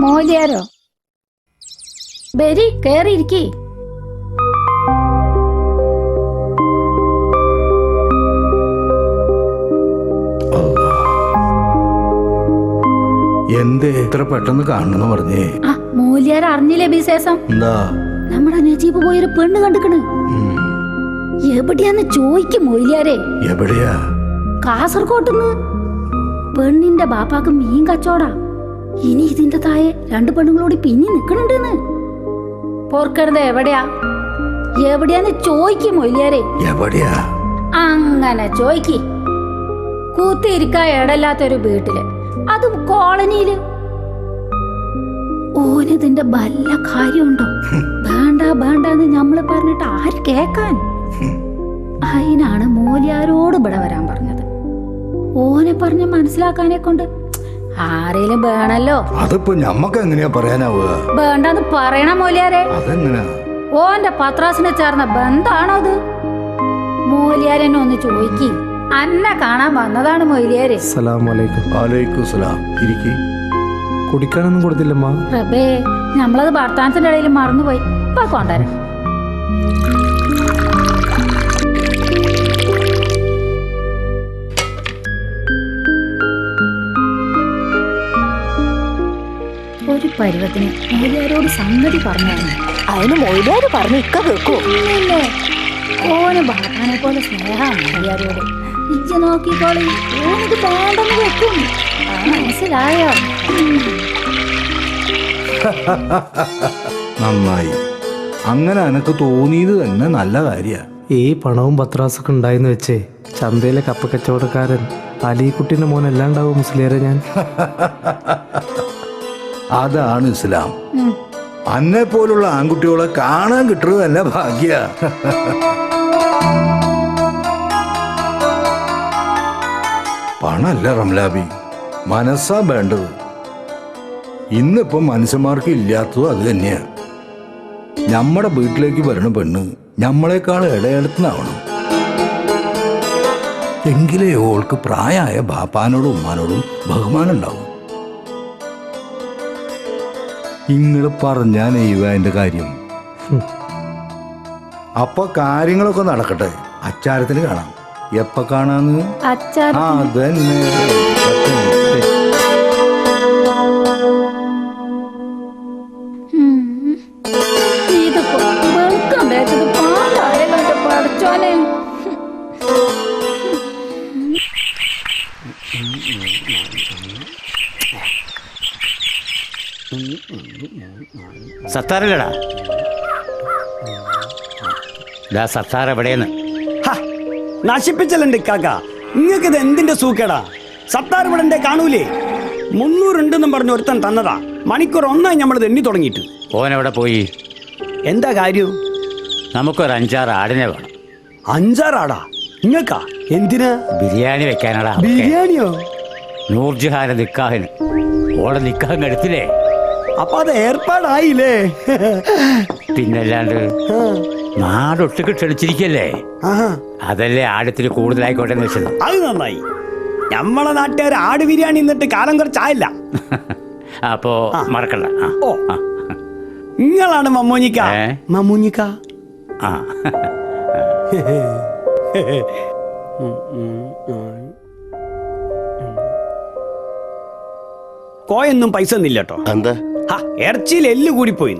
മോലിയാരോ ബരി കേറിയിരിക്കേ. എന്തേ ഇത്ര പെട്ടെന്ന് കാണണമെന്ന് പറഞ്ഞേ? ആ മൂല്യാർ അറിഞ്ഞില്ലേ വിശേഷം? എന്താ? നമ്മുടെ നജീബ് പോയൊരു പെണ്ണ് കണ്ടിക്കണ്. എവിടെയാന്ന് ചോദിക്കും മൊയ്ലിയാരെ. എവിടെയാ? കാസർകോട്ടുന്ന്. പെണ്ണിന്റെ ബാപ്പാക്ക് മീൻ കച്ചോടാ. ഇനി ഇതിന്റെ താഴെ 2 പെണ്ണുങ്ങളോട് പിന്നി നിക്കണുണ്ടെന്ന്. പോർക്കരുത് എവിടെയാന്ന് ചോദിക്കും മൊയ്ലിയാരെ. എവിടെയാ? അങ്ങനെ ചോയ്ക്ക്. കൂത്തിരിക്കാൻ ഇടല്ലാത്തൊരു വീട്ടില്, അതും കോളനിയില്. ഓനിതിന്റെ വല്ല കാര്യമുണ്ടോ? വേണ്ടാന്ന് ഞമ്മള് പറഞ്ഞിട്ട് ആര് കേക്കാൻ? അതിനാണ് മൂല്യാരോട് ഇവിടെ വരാൻ പറഞ്ഞത്. ഓനെ പറഞ്ഞ് മനസ്സിലാക്കാനെ കൊണ്ട് ആരേലും വേണല്ലോ. അതിപ്പോ ഞമ്മക്ക് എങ്ങനെയാ പറയാനാവുക? വേണ്ടാന്ന് പറയണ മൂല്യാരെ. അതെങ്ങനെയാ? ഓന്റെ പത്രാസിനെ ചേർന്ന ബന്ധാണോ അത്? മൂല്യാരെന്നെ ഒന്ന് ചോദിക്കി. അന്നെ കാണാൻ വന്നതാണ് മൊയ്ലിയാര്. വാലൈക്കും സലാം. ഇരിക്കി. കുടിക്കാനൊന്നും കൊടുത്തില്ലമ്മ. റബേ, നമ്മളത് വർത്താനത്തിന്റെ ഇടയിൽ മറന്നുപോയി. ഇപ്പൊ കൊണ്ടുവരാം. ഒരു പരുവത്തിന് മൊയ്ലിയാരോട് സംഗതി പറഞ്ഞായിരുന്നു. അതിന് മൊയ്ലാര് പറഞ്ഞു ഇക്ക കേൾക്കൂ. ഇല്ലേ, ഓന് ബാപ്പാനെ പോലെ സ്നേഹമാണ് മൊയ്ലിയാരോട്. ഇജ്ജ നോക്കിക്കോളി, ഓനിത് വേണ്ടെന്ന് വെക്കും. മനസ്സിലായോ? നന്നായി. അങ്ങനെ എനക്ക് തോന്നിയത് തന്നെ നല്ല കാര്യ. ഈ പണവും പത്രാസൊക്കെ ഉണ്ടായെന്ന് വെച്ചേ ചന്തയിലെ കപ്പ കച്ചവടക്കാരൻ അലിക്കുട്ടിന്റെ മോൻ എല്ലാം ഉണ്ടാവും മുസ്ലിയാരെ. ഞാൻ അതാണ് ഇസ്ലാം. അന്നെ പോലുള്ള ആൺകുട്ടികളെ കാണാൻ കിട്ടുന്നത് തന്നെ ഭാഗ്യ. പണല്ല റംലാബി, മനസ്സാ വേണ്ടത്. ഇന്നിപ്പോ മനുഷ്യന്മാർക്ക് ഇല്ലാത്തതും അത് തന്നെയാ. നമ്മുടെ വീട്ടിലേക്ക് വരണ പെണ്ണ് നമ്മളെക്കാൾ ഇടയെടുത്തുന്നാവണം. എങ്കിലേ ഓൾക്ക് പ്രായമായ ബാപ്പാനോടും ഉമ്മാനോടും ബഹുമാനം ഉണ്ടാവും. ഇങ്ങള് പറഞ്ഞാ നെയ്യുവാൻ്റെ കാര്യം. അപ്പൊ കാര്യങ്ങളൊക്കെ നടക്കട്ടെ. അച്ചാരത്തിന് കാണാം. എപ്പ കാണാന്ന്? അതന്നെ. സത്താറല്ലടാ, സത്താർ എവിടെയെന്ന് നശിപ്പിച്ചല്ലുണ്ട് കാക്ക. നിങ്ങൾക്ക് ഇത് എന്തിന്റെ സൂക്കേടാ? സത്താർ ഇവിടെ കാണൂലേ? 300 ഉണ്ടെന്നും പറഞ്ഞ് ഒരുത്തൻ തന്നതാ. മണിക്കൂർ 1 നമ്മളത് എണ്ണി തുടങ്ങിയിട്ട്. ഓനെവിടെ പോയി? എന്താ കാര്യം? നമുക്കൊരു 5-6 ആടിനെ വേണം. 5-6 ആടാ? നിങ്ങൾക്കാ? എന്തിനാ? ബിരിയാണി വെക്കാനടാ. ബിരിയാണിയോ? നൂർജഹാന്റെ നിക്കാഹിന്. ഓടെ നിക്കാഹ് എടുത്തില്ലേ? അപ്പൊ അത് ഏർപ്പാടായില്ലേ? പിന്നല്ലാണ്ട് നാടൊട്ടുക്ക് ക്ഷണിച്ചിരിക്കല്ലേ. അതല്ലേ ആടത്തിന് കൂടുതലായിക്കോട്ടെ എന്ന് വെച്ചത്. അത് നന്നായി. നമ്മളെ നാട്ടുകാർ ആട് ബിരിയാണി എന്നിട്ട് കാലം കുറച്ചായില്ല. അപ്പോ മറക്കണ്ട. ഓ, നിങ്ങളാണ് മമ്മൂഞ്ഞിക്ക. മമ്മൂഞ്ഞിക്ക കോയൊന്നും പൈസ ഒന്നില്ലട്ടോ. എന്താ? ഇറച്ചിയിൽ എല്ല് കൂടിപ്പോയി.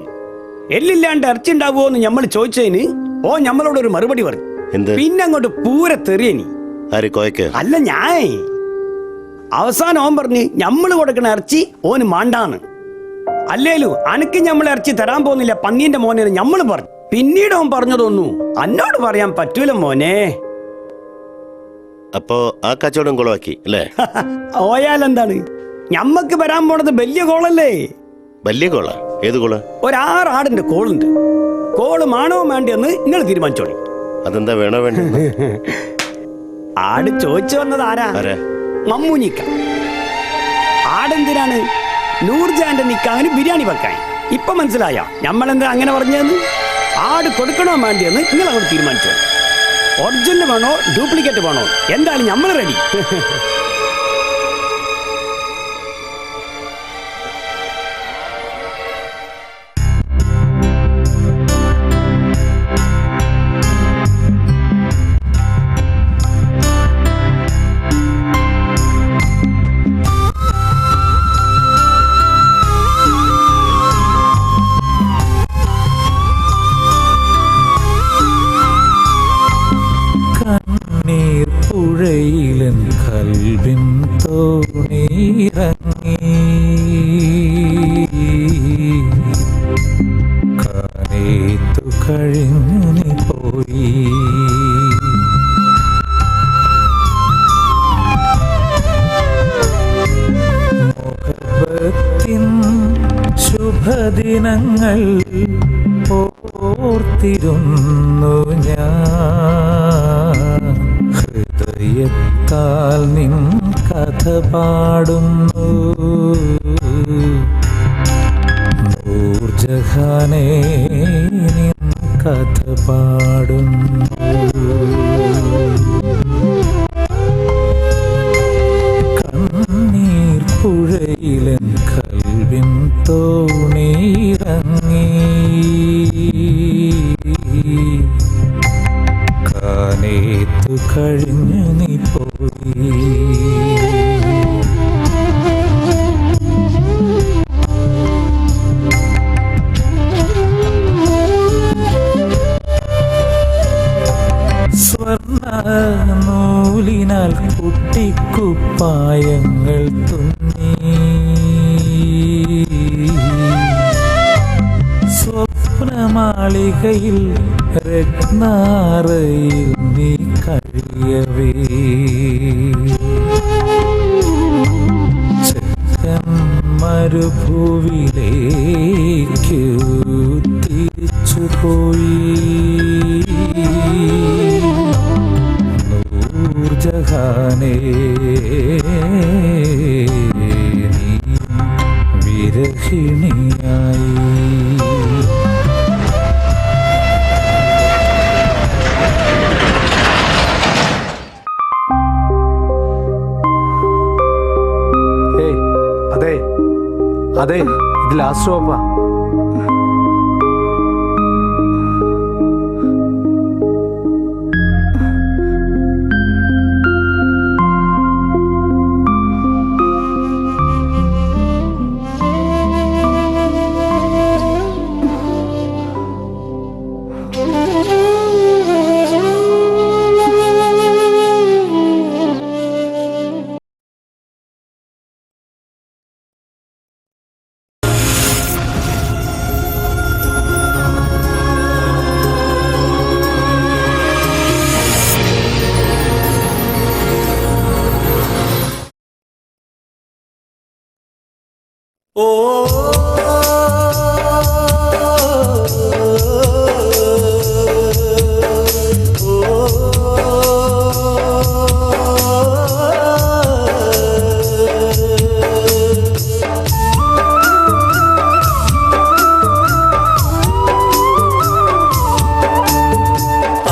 എല്ലില്ലാണ്ട് ഇറച്ചി ഉണ്ടാവുമോന്ന് നമ്മൾ ചോദിച്ചതിന് നമ്മളോടൊരു മറുപടി പറഞ്ഞു. പിന്നെ അങ്ങോട്ട് പൂരെ തെറിയനി. അല്ല, ഞാൻ അവസാനം ഓൻ പറഞ്ഞ് ഞമ്മള് കൊടുക്കണ ഇറച്ചി ഓന് മാണ്ടാന്ന്. അല്ലേലു അനക്ക് ഞമ്മൾ ഇറച്ചി തരാൻ പോകുന്നില്ല പന്നീന്റെ മോനെ ഞമ്മള് പറഞ്ഞു. പിന്നീട് ഓൻ പറഞ്ഞതൊന്നു എന്നോട് പറയാൻ പറ്റൂല മോനെ. അപ്പോ ആ കച്ചവടം കുളവാക്കി അല്ലേ? ഓയാലെന്താണ്, ഞമ്മക്ക് വരാൻ പോണത് വലിയ കോളല്ലേ. വലിയ കോള? ഏത് കോള? 6 ആടിന്റെ കോളുണ്ട്. കോള് മാണോ വേണ്ടിയെന്ന് നിങ്ങൾ തീരുമാനിച്ചോളി. അതെന്താ വേണോ വേണ്ട? ആട് ചോദിച്ചു വന്നത് ആരാ? മമ്മൂനിക്ക. ആടെന്തിനാണ്? നൂർജാന്റെ നിക്കാഹിന് ബിരിയാണി വെക്കാൻ. ഇപ്പൊ മനസ്സിലായോ നമ്മളെന്താ അങ്ങനെ പറഞ്ഞതെന്ന്? ആട് കൊടുക്കണോ വേണ്ടിയെന്ന് നിങ്ങൾ അങ്ങോട്ട് തീരുമാനിച്ചോ. ഒറിജിനൽ വേണോ ഡ്യൂപ്ലിക്കേറ്റ് വേണോ? എന്തായാലും നമ്മൾ റെഡി. പുഴയിലൻ കൽവിൻ തോണിയിറങ്ങി കാനേത്തു കഴിഞ്ഞു നീ പോയി മുഹബത്തിൻ ശുഭദിനങ്ങൾ ഓർത്തിരുന്നു ഞാൻ ഹൃദയത്താൽ നിൻ കഥ പാടുന്നു നൂർജഹാനേ നിൻ കഥ പാടുന്നു കണ്ണീർ പുഴയിലൻ കൽവിൻ തോണിയിറങ്ങി കാനേത്തു കഴിഞ്ഞു നീ പോയി സ്വർണ്ണ നൂലിനാൽ കുട്ടിക്കുപ്പായങ്ങൾ തുന്നി സ്വപ്നമാളികയിൽ രത്നാറയിൽ നീ കഴിയവേ ചെക്കൻ മരുഭൂവിലേക്കു തിരിച്ചുപോയി നൂർജഹാനേ നീ വിരഹിണിയായി അതെ അതെ ഇത് ലാസ്റ്റ് സ്റ്റോപ്പാ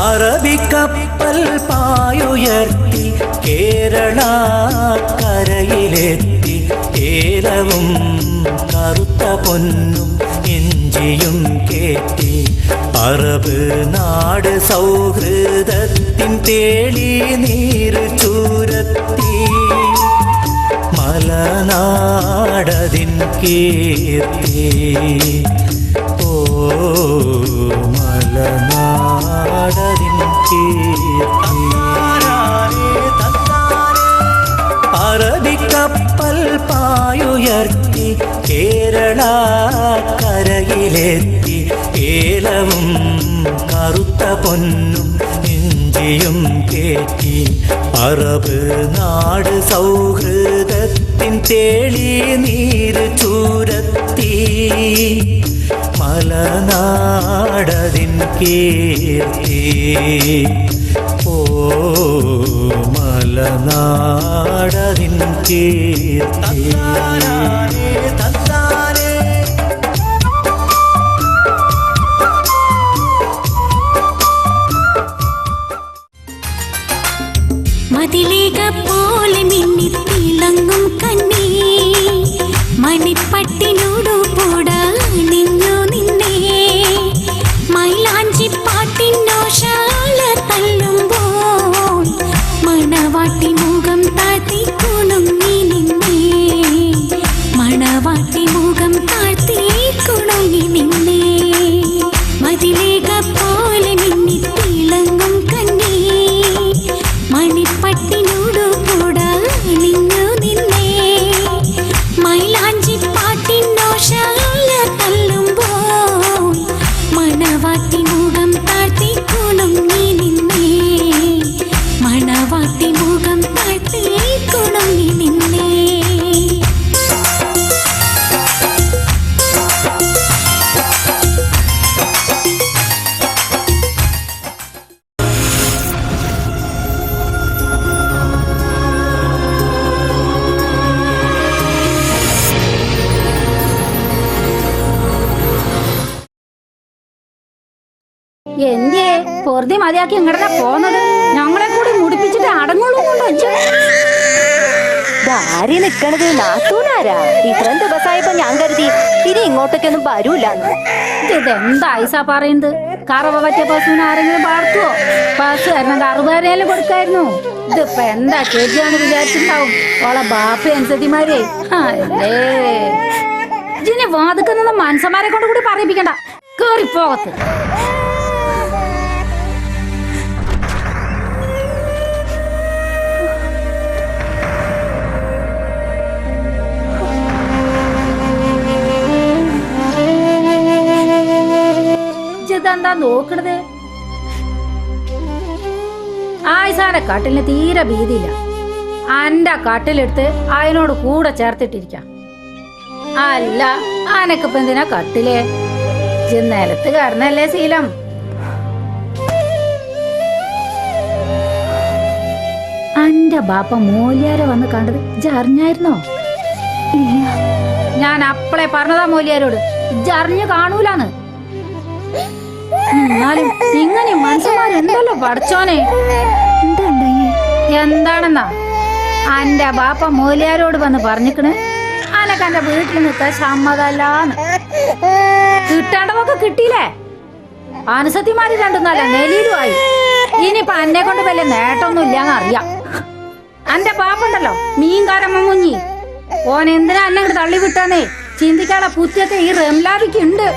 അറബിക്കപ്പൽ പായുയർത്തി കേരള കരയിലെത്തി ഏലവും കറുത്ത പൊന്നും ഇഞ്ചിയും കേട്ടി അറബ് നാട് സൗഹൃദത്തിൻ തേളി നീര് ചൂരത്തി മലനാടതിൻ കീർത്തി ഓ മലനാടതിൻ കീർത്തി അറബിക്കപ്പൽ പായുയർത്തി കേരള കരയിലെത്തി ഏലവും കറുത്ത പൊന്നും ഇഞ്ചിയും കേട്ടി അറബ് നാട് സൗഹൃദത്തിൻ തേളി നീര് ചൂരത്തി മലനാടതിൻ കീർത്തി ഓ മലനാടതിൻ കീർത്തി മതിലേക പോലെ മിന്നിത്തിളങ്ങും കണ്ണീ മണിപ്പട്ടിനോടു പോടാണിഞ്ഞു നിന്നേ മൈലാഞ്ചി പാട്ടിനോശാല തല്ലുമ്പോൾ മണവാട്ടി മുഖം താഴ്ത്തി കുണുങ്ങി നിന്നേ മണവാട്ടി മുഖം താഴ്ത്തി കുണുങ്ങി നിന്നേ മതിലേക പോലെ മിന്നിത്തിളങ്ങും കണ്ണീ മണിപ്പട്ടി എന്തേ പൊറുതി മതിയാക്കി ഇങ്ങടെ പോന്നത്? ഞങ്ങളെ കൂടി മുടിപ്പിച്ചിട്ട് അടങ്ങുള്ളൂ കൊണ്ട് വെച്ചു. ആര് നിക്കണത്? നാത്തൂനാരാ? ഇത്രയും ദിവസമായപ്പോ ഞാൻ കരുതി ഇനി ഇങ്ങോട്ടേക്കൊന്നും വരൂലെന്ന്. ഇതെന്താ ഐസ പറയുന്നത്? കറവ പറ്റിയ പശുവിന് ആരെങ്കിലും വളർത്തുവോ? പശു കാരണം കറുവാരേലും കൊടുക്കായിരുന്നു. ഇതിപ്പോ എന്താ ചേച്ചിയാന്ന് വിചാരിച്ചിട്ടുണ്ടാവും ഓളെ ബാപ്പ അനുസരിമാരെ. അല്ലേ ജിനെ വാതുക്കുന്ന മനസ്സന്മാരെ കൊണ്ട് കൂടി പറയിപ്പിക്കണ്ട. കേറിപ്പോകത്ത്. ഇതെന്താ നോക്കണത്? ആയിസാന്റെ കട്ടിലിന് തീരെ ഭീതിയില്ല. അന്റെ കട്ടിലെടുത്ത് അതിനോട് കൂടെ ചേർത്തിട്ടിരിക്കാം. അല്ല ആനക്കിപ്പ എന്തിനാ കട്ടില്? നിലത്ത് കടന്നല്ലേ ശീലം. അന്റെ ബാപ്പ മൂല്യാരെ വന്ന് കണ്ടത് ഇജ്ജറിഞ്ഞായിരുന്നോ? ഇല്ല. ഞാൻ അപ്പളെ പറഞ്ഞതാ മൂല്യാരോട്, ഇജ്ജറിഞ്ഞു കാണൂലാന്ന്. എന്നാലും ഇങ്ങനെ മനുഷ്യന്മാരുണ്ടല്ലോ പഠിച്ചോനെ. എന്താണെന്നാ അന്റെ ബാപ്പ മൂല്യാരോട് വന്ന് പറഞ്ഞിക്കണ് അനക്ക് എന്റെ വീട്ടിൽ നിൽക്കാൻ സമ്മതല്ലാന്ന്. കിട്ടേണ്ടതൊക്കെ കിട്ടിയില്ലേ? അനുസത്തിമാര് രണ്ടുന്നല്ല നെലിയിലുമായി. ഇനിയിപ്പൊ എന്നെ കൊണ്ട് വലിയ നേട്ടമൊന്നും ഇല്ലാന്ന് അറിയാം. എന്റെ പാപ്പുണ്ടല്ലോ മീൻകാരമ്മ മുഞ്ഞി, ഓൻ എന്തിനാ എന്നെ ഇങ്ങോട്ട് തള്ളി വിട്ടാന്നേ ചിന്തിക്കാനുള്ള പുത്തിയൊക്കെ ഈ റംലാബിക്കുണ്ട്.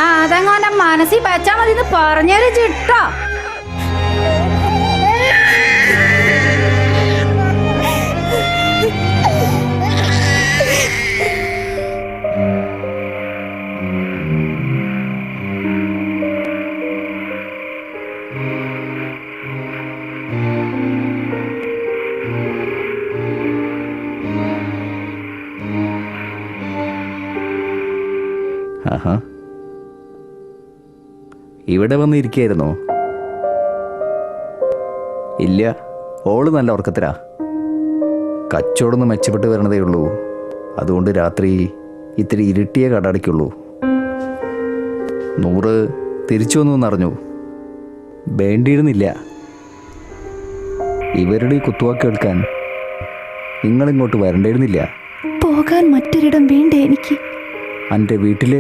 അതങ്ങോന്റെ മനസ്സിൽ വെച്ചാ മതി എന്ന് പറഞ്ഞൊരു ചിട്ടോ. ആഹാ, ഇവിടെ വന്ന് ഇരിക്കായിരുന്നോ? ഇല്ല, ഓള് നല്ല ഉറക്കത്തിലാ. കച്ചവടം മെച്ചപ്പെട്ട് വരണതേ ഉള്ളൂ. അതുകൊണ്ട് രാത്രി ഇത്തിരി ഇരുട്ടിയേ കടടയ്ക്കുള്ളൂ. 100 തിരിച്ചു വന്നു എന്നറിഞ്ഞു. വേണ്ടിയിരുന്നില്ല. ഇവരുടെ ഈ കുത്തുവാക്ക് കേൾക്കാൻ നിങ്ങളിങ്ങോട്ട് വരണ്ടിരുന്നില്ല. പോകാൻ മറ്റൊരിടം വേണ്ടേ എനിക്ക്? എൻ്റെ വീട്ടിൽ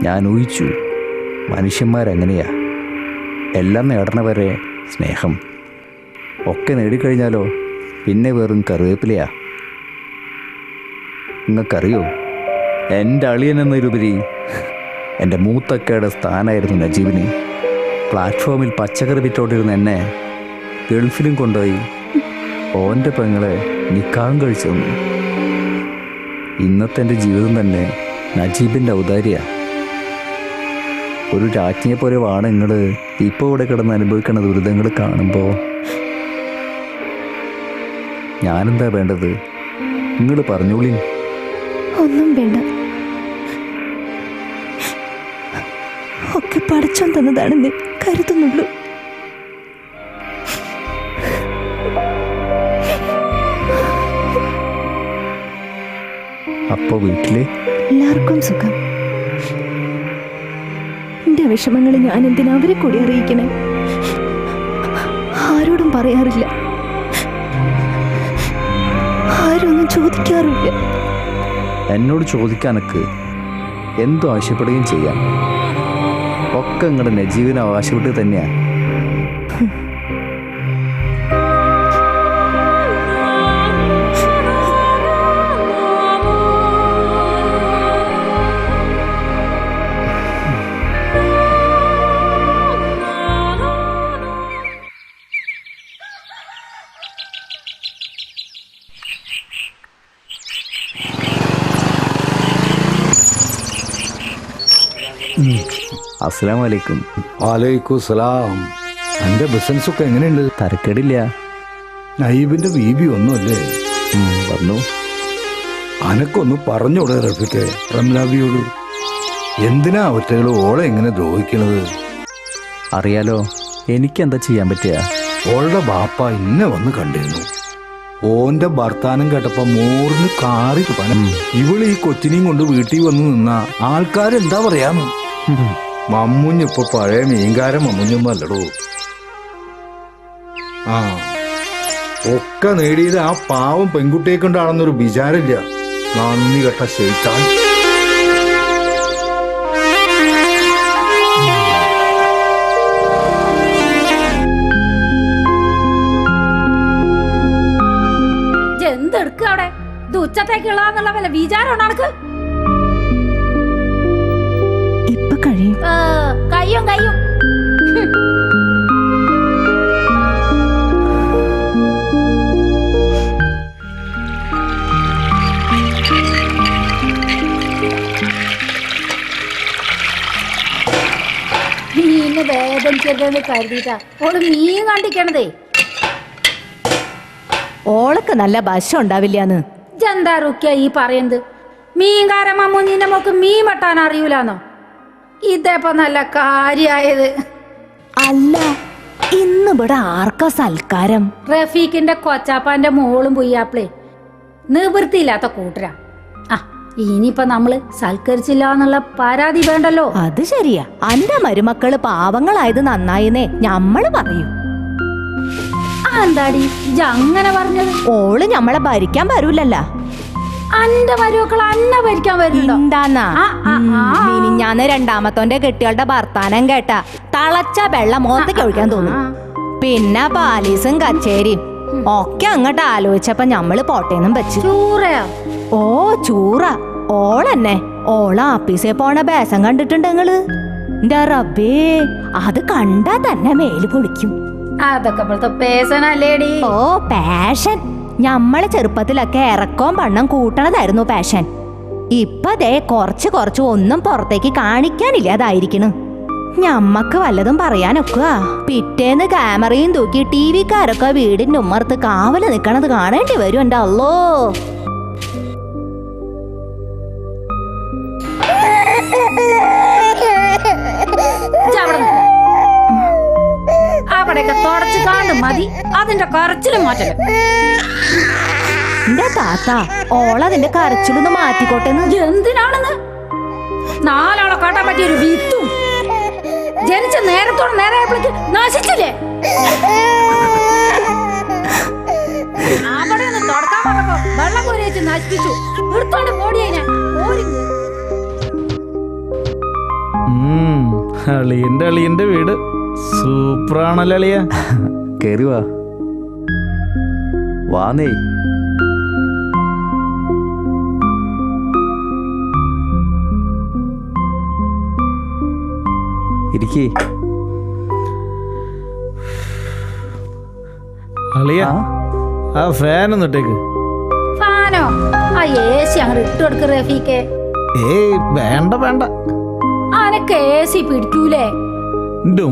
ഞാൻ ഊഹിച്ചു മനുഷ്യന്മാരങ്ങനെയാ. എല്ലാം നേടണവരെ സ്നേഹം. ഒക്കെ നേടിക്കഴിഞ്ഞാലോ പിന്നെ വെറും കറിവേപ്പിലയാ. നിങ്ങൾക്കറിയോ, എൻ്റെ അളിയൻ എന്നതിലുപരി എൻ്റെ മൂത്തക്കയുടെ സ്ഥാനമായിരുന്നു നജീബിന്. പ്ലാറ്റ്ഫോമിൽ പച്ചക്കറി വിറ്റോണ്ടിരുന്ന എന്നെ ഗൾഫിലും കൊണ്ടുപോയി ഓൻ്റെ പെങ്ങളെ നിക്കാഹ് കഴിച്ചു തന്നു. ഇന്നത്തെ എൻ്റെ ജീവിതം തന്നെ നജീബിൻ്റെ ഔദാര്യ. ഒരു രാജ്ഞിയെ പോലെ വാണ് നിങ്ങൾ ഇപ്പോൾ ഇവിടെ കിടന്ന് അനുഭവിക്കുന്ന ദുരിതങ്ങൾ കാണുമ്പോൾ ഞാനെന്താ വേണ്ടത്? നിങ്ങൾ പറഞ്ഞോളി. ഒന്നും വേണ്ട, ഒക്കെ പഠിച്ചോൻ തന്നതാണെന്ന് കരുതുന്നുള്ളൂ. അപ്പോൾ വീട്ടില് എല്ലാവർക്കും സുഖം. എന്റെ വിഷമങ്ങൾ ഞാൻ എന്തിനാ അവരെ കൂടി അറിയിക്കണേ? ആരോടും പറയാറില്ല, ആരൊന്നും ചോദിക്കാറില്ല. എന്നോട് ചോദിക്കാനൊക്കെ എന്തോ ആവശ്യപ്പെടുകയും ചെയ്യാം. ഒക്കെ നിങ്ങളുടെ നജീവിനെ ആവശ്യപ്പെട്ട് തന്നെയാ. അസ്സലാമു അലൈക്കും. വാലൈക്കും സലാം. എൻ്റെ ബിസിനസ്സൊക്കെ എങ്ങനെയുണ്ട്? തരക്കേടില്ല. നൈബിൻ്റെ ബീബി ഒന്നുമല്ലേ? വന്നു. അനക്കൊന്ന് പറഞ്ഞോടെ റഫിക്കെ, റംലാബിയോട്. എന്തിനാ ഒറ്റകൾ ഓളെ എങ്ങനെ ദ്രോഹിക്കണത്? അറിയാലോ, എനിക്കെന്താ ചെയ്യാൻ പറ്റുക? ഓളുടെ ബാപ്പ ഇന്നെ വന്ന് കണ്ടിരുന്നു. ഓന്റെ ഭർത്താനം കേട്ടപ്പോ മോറിന് കാറിട്ട് പണം. ഇവള് ഈ കൊച്ചിനെയും കൊണ്ട് വീട്ടിൽ വന്ന് നിന്ന ആൾക്കാരെന്താ പറയാന്ന്? മമ്മുഞ്ഞിപ്പോ പഴയ മീൻകാരൻ മമ്മുഞ്ഞൊന്നും അല്ലടോ. ആ ഒക്കെ നേടിയത് ആ പാവം പെൺകുട്ടിയെ കൊണ്ടാണെന്നൊരു വിചാരമില്ല. നന്ദി കെട്ട ശൈത്താൻ. എന്തെടുക്കുക അവിടെ? ഇത് ഉച്ചത്തേക്കുള്ളതെന്നുള്ള വല്ല വിചാരമാണ് അനക്ക്? ഇപ്പൊ കഴിയും. കയ്യും കയ്യും. മീന് വേദനിച്ചതെന്ന് കരുതിട്ടാ ഓള് മീൻ കണ്ടിക്കണതേ. ഓളക്ക് നല്ല ഭക്ഷം ഉണ്ടാവില്ലാന്ന്. ജന്താ റുക്ക ഈ പറയുന്നത്? മീൻകാരൻ മമ്മൂഞ്ഞിന്റെ മോക്ക് മീൻ വെട്ടാൻ അറിയൂലാന്നോ? ഇതേപ്പോ നല്ല കാര്യായത്. അല്ല, ഇന്നിവിടെ ആർക്കാ സൽക്കാരം? റഫീഖിന്റെ കൊച്ചാപ്പാന്റെ മോളും പൊയ്യാപ്പിളേ നിവൃത്തിയില്ലാത്ത കൂട്ടരാ. ആ ഇനിയിപ്പൊ നമ്മള് സൽക്കരിച്ചില്ല എന്നുള്ള പരാതി വേണ്ടല്ലോ. അത് ശരിയാ. അന്റെ മരുമക്കള് പാവങ്ങളായത് നന്നായിന്നേ ഞമ്മള് പറയൂ. എന്താടി അങ്ങനെ പറഞ്ഞത്? ഓള് ഞമ്മളെ ഭരിക്കാൻ വരൂലല്ല. അന്റെ മരുമക്കൾ അന്നെ ഭരിക്കാൻ വരുന്നുണ്ടാന്നാ. മിനിഞ്ഞാന്ന് രണ്ടാമത്തോന്റെ കെട്ടികളുടെ വർത്താനം കേട്ടാ തളച്ച വെള്ളം മുഖത്തേക്ക് ഒഴിക്കാൻ തോന്നും. പിന്നെ പാലീസും കച്ചേരിയും ഒക്കെ അങ്ങോട്ട് ആലോചിച്ചപ്പോ ഞമ്മള് പോട്ടേന്നും വെച്ചു. ഓ ചൂറ ഓളന്നെ. ഓള ആപ്പീസേ പോണ ബേസം കണ്ടിട്ടുണ്ട് നിങ്ങള്? എന്റെ റബ്ബേ, അത് കണ്ടാ തന്നെ മേല് പൊളിക്കും. അതൊക്കെ പേശനല്ലേടി? ഓ പാഷൻ. ഞമ്മളെ ചെറുപ്പത്തിലൊക്കെ ഇറക്കവും വണ്ണം കൂട്ടണതായിരുന്നു പാഷൻ. ഇപ്പതേ കുറച്ച് കുറച്ച് ഒന്നും പുറത്തേക്ക് കാണിക്കാനില്ലാതായിരിക്കണ്. ഞമ്മക്ക് വല്ലതും പറയാനൊക്കുക. പിറ്റേന്ന് ക്യാമറയും തൂക്കി ടിവിക്കാരൊക്കെ വീടിന്റെ ഉമ്മർത്ത് കാവല് നിക്കണത് കാണേണ്ടി വരും. എന്റെ അല്ലോ, അവിടെയൊക്കെ തുടച്ചു കാണും മതി. അതിന്റെ കരച്ചിലും മാറ്റലും. എന്റെ താത്ത ഓളതിന്റെ കരച്ചിലൊന്ന് മാറ്റിക്കോട്ടെന്ന്. എന്തിനാണെന്ന്? നാലാളെ കാട്ടാൻ പറ്റിയൊരു വിത്തും ജനിച്ച നേരത്തോടെ നേരെയായപ്പോഴേക്ക് നശിച്ചില്ലേ? അവിടെ ഒന്ന് തുടക്കാൻ പറഞ്ഞപ്പോ വെള്ളം കോരി വെച്ച് നശിപ്പിച്ചു. എടുത്തോണ്ട് ഓടിയതിനെ അളിയന്റെ വീട് സൂപ്പറാണല്ലോ അളിയ. കേറി വാന്നേ. ഇരിക്കേ അളിയ. ആ ഫാൻ ഒന്നിട്ടേക്ക്. ഫാനോ? ആ AC അങ്ങോട്ട് ഇട്ട് കൊടുക്ക് റഫീഖേ. ഏയ് വേണ്ട വേണ്ട. അനക്ക് AC പിടിക്കൂലേ? എന്റെ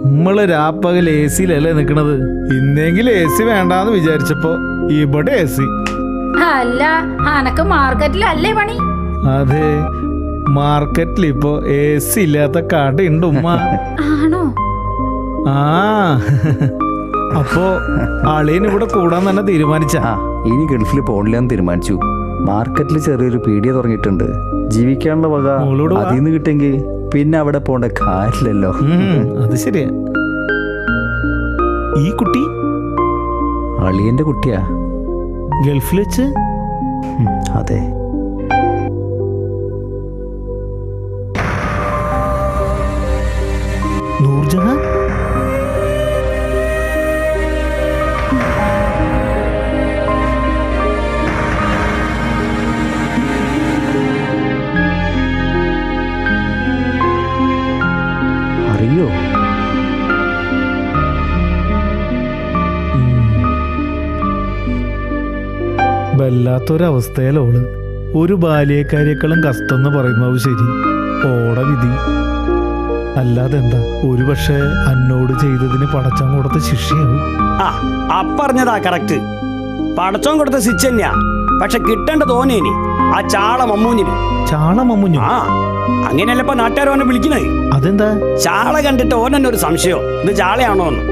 നമ്മള് രാപ്പകൽ AC-ലല്ലേ നിക്കണത്. ഇന്നെങ്കിലും AC വേണ്ടാന്ന് വിചാരിച്ചപ്പോ ഇവിടെ AC. അല്ല അനക്ക് മാർക്കറ്റിലല്ലേ പണി? അതെ, മാർക്കറ്റിൽ ഇപ്പൊ AC ഇല്ലാത്ത കടയുണ്ട് ഉമ്മ. ആണോ? ആ അപ്പോ അളിയൻ ഇവിടെ കൂടാൻ തന്നെ തീരുമാനിച്ച. ഇനി ഗൾഫിൽ പോണില്ലാന്ന് തീരുമാനിച്ചു. മാർക്കറ്റിൽ ചെറിയൊരു പീടിയ തുടങ്ങിയിട്ടുണ്ട്. ജീവിക്കാനുള്ള വക അതിന്ന് കിട്ടെങ്കിൽ പിന്നെ അവിടെ പോണ്ട കാര്യമില്ലല്ലോ. അത് ശരിയാ. ഈ കുട്ടി അളിയന്റെ കുട്ടിയാ. ഗൾഫിൽ വെച്ച്? അതെ. നൂർജഹാൻ? അറിയോ? വല്ലാത്തൊരവസ്ഥയിലോള്. ഒരു ബാല്യക്കാരിയേക്കാളും കഷ്ടമെന്ന് പറയുന്നത് ശരി. ഓട വിധി. അല്ലാതെ എന്താ? ഒരുപക്ഷെ അന്നോട് ചെയ്തതിന് പടച്ചോൻ കൊടുത്ത ശിക്ഷയാവും. ആ പറഞ്ഞതാ കറക്റ്റ്. പടച്ചോൻ കൊടുത്ത ശിക്ഷ തന്നെയാ. പക്ഷെ കിട്ടേണ്ട തോന്നിയേനി ആ ചാള മമ്മൂഞ്ഞിന്. ചാള മമ്മൂഞ്ഞു? ആ അങ്ങനെയല്ല ഇപ്പൊ നാട്ടുകാർ ഓനെ വിളിക്കുന്നത്. അതെന്താ? ചാള കണ്ടിട്ട് ഓനെന്നെ ഒരു സംശയം, ഇത് ചാളയാണോ എന്ന്.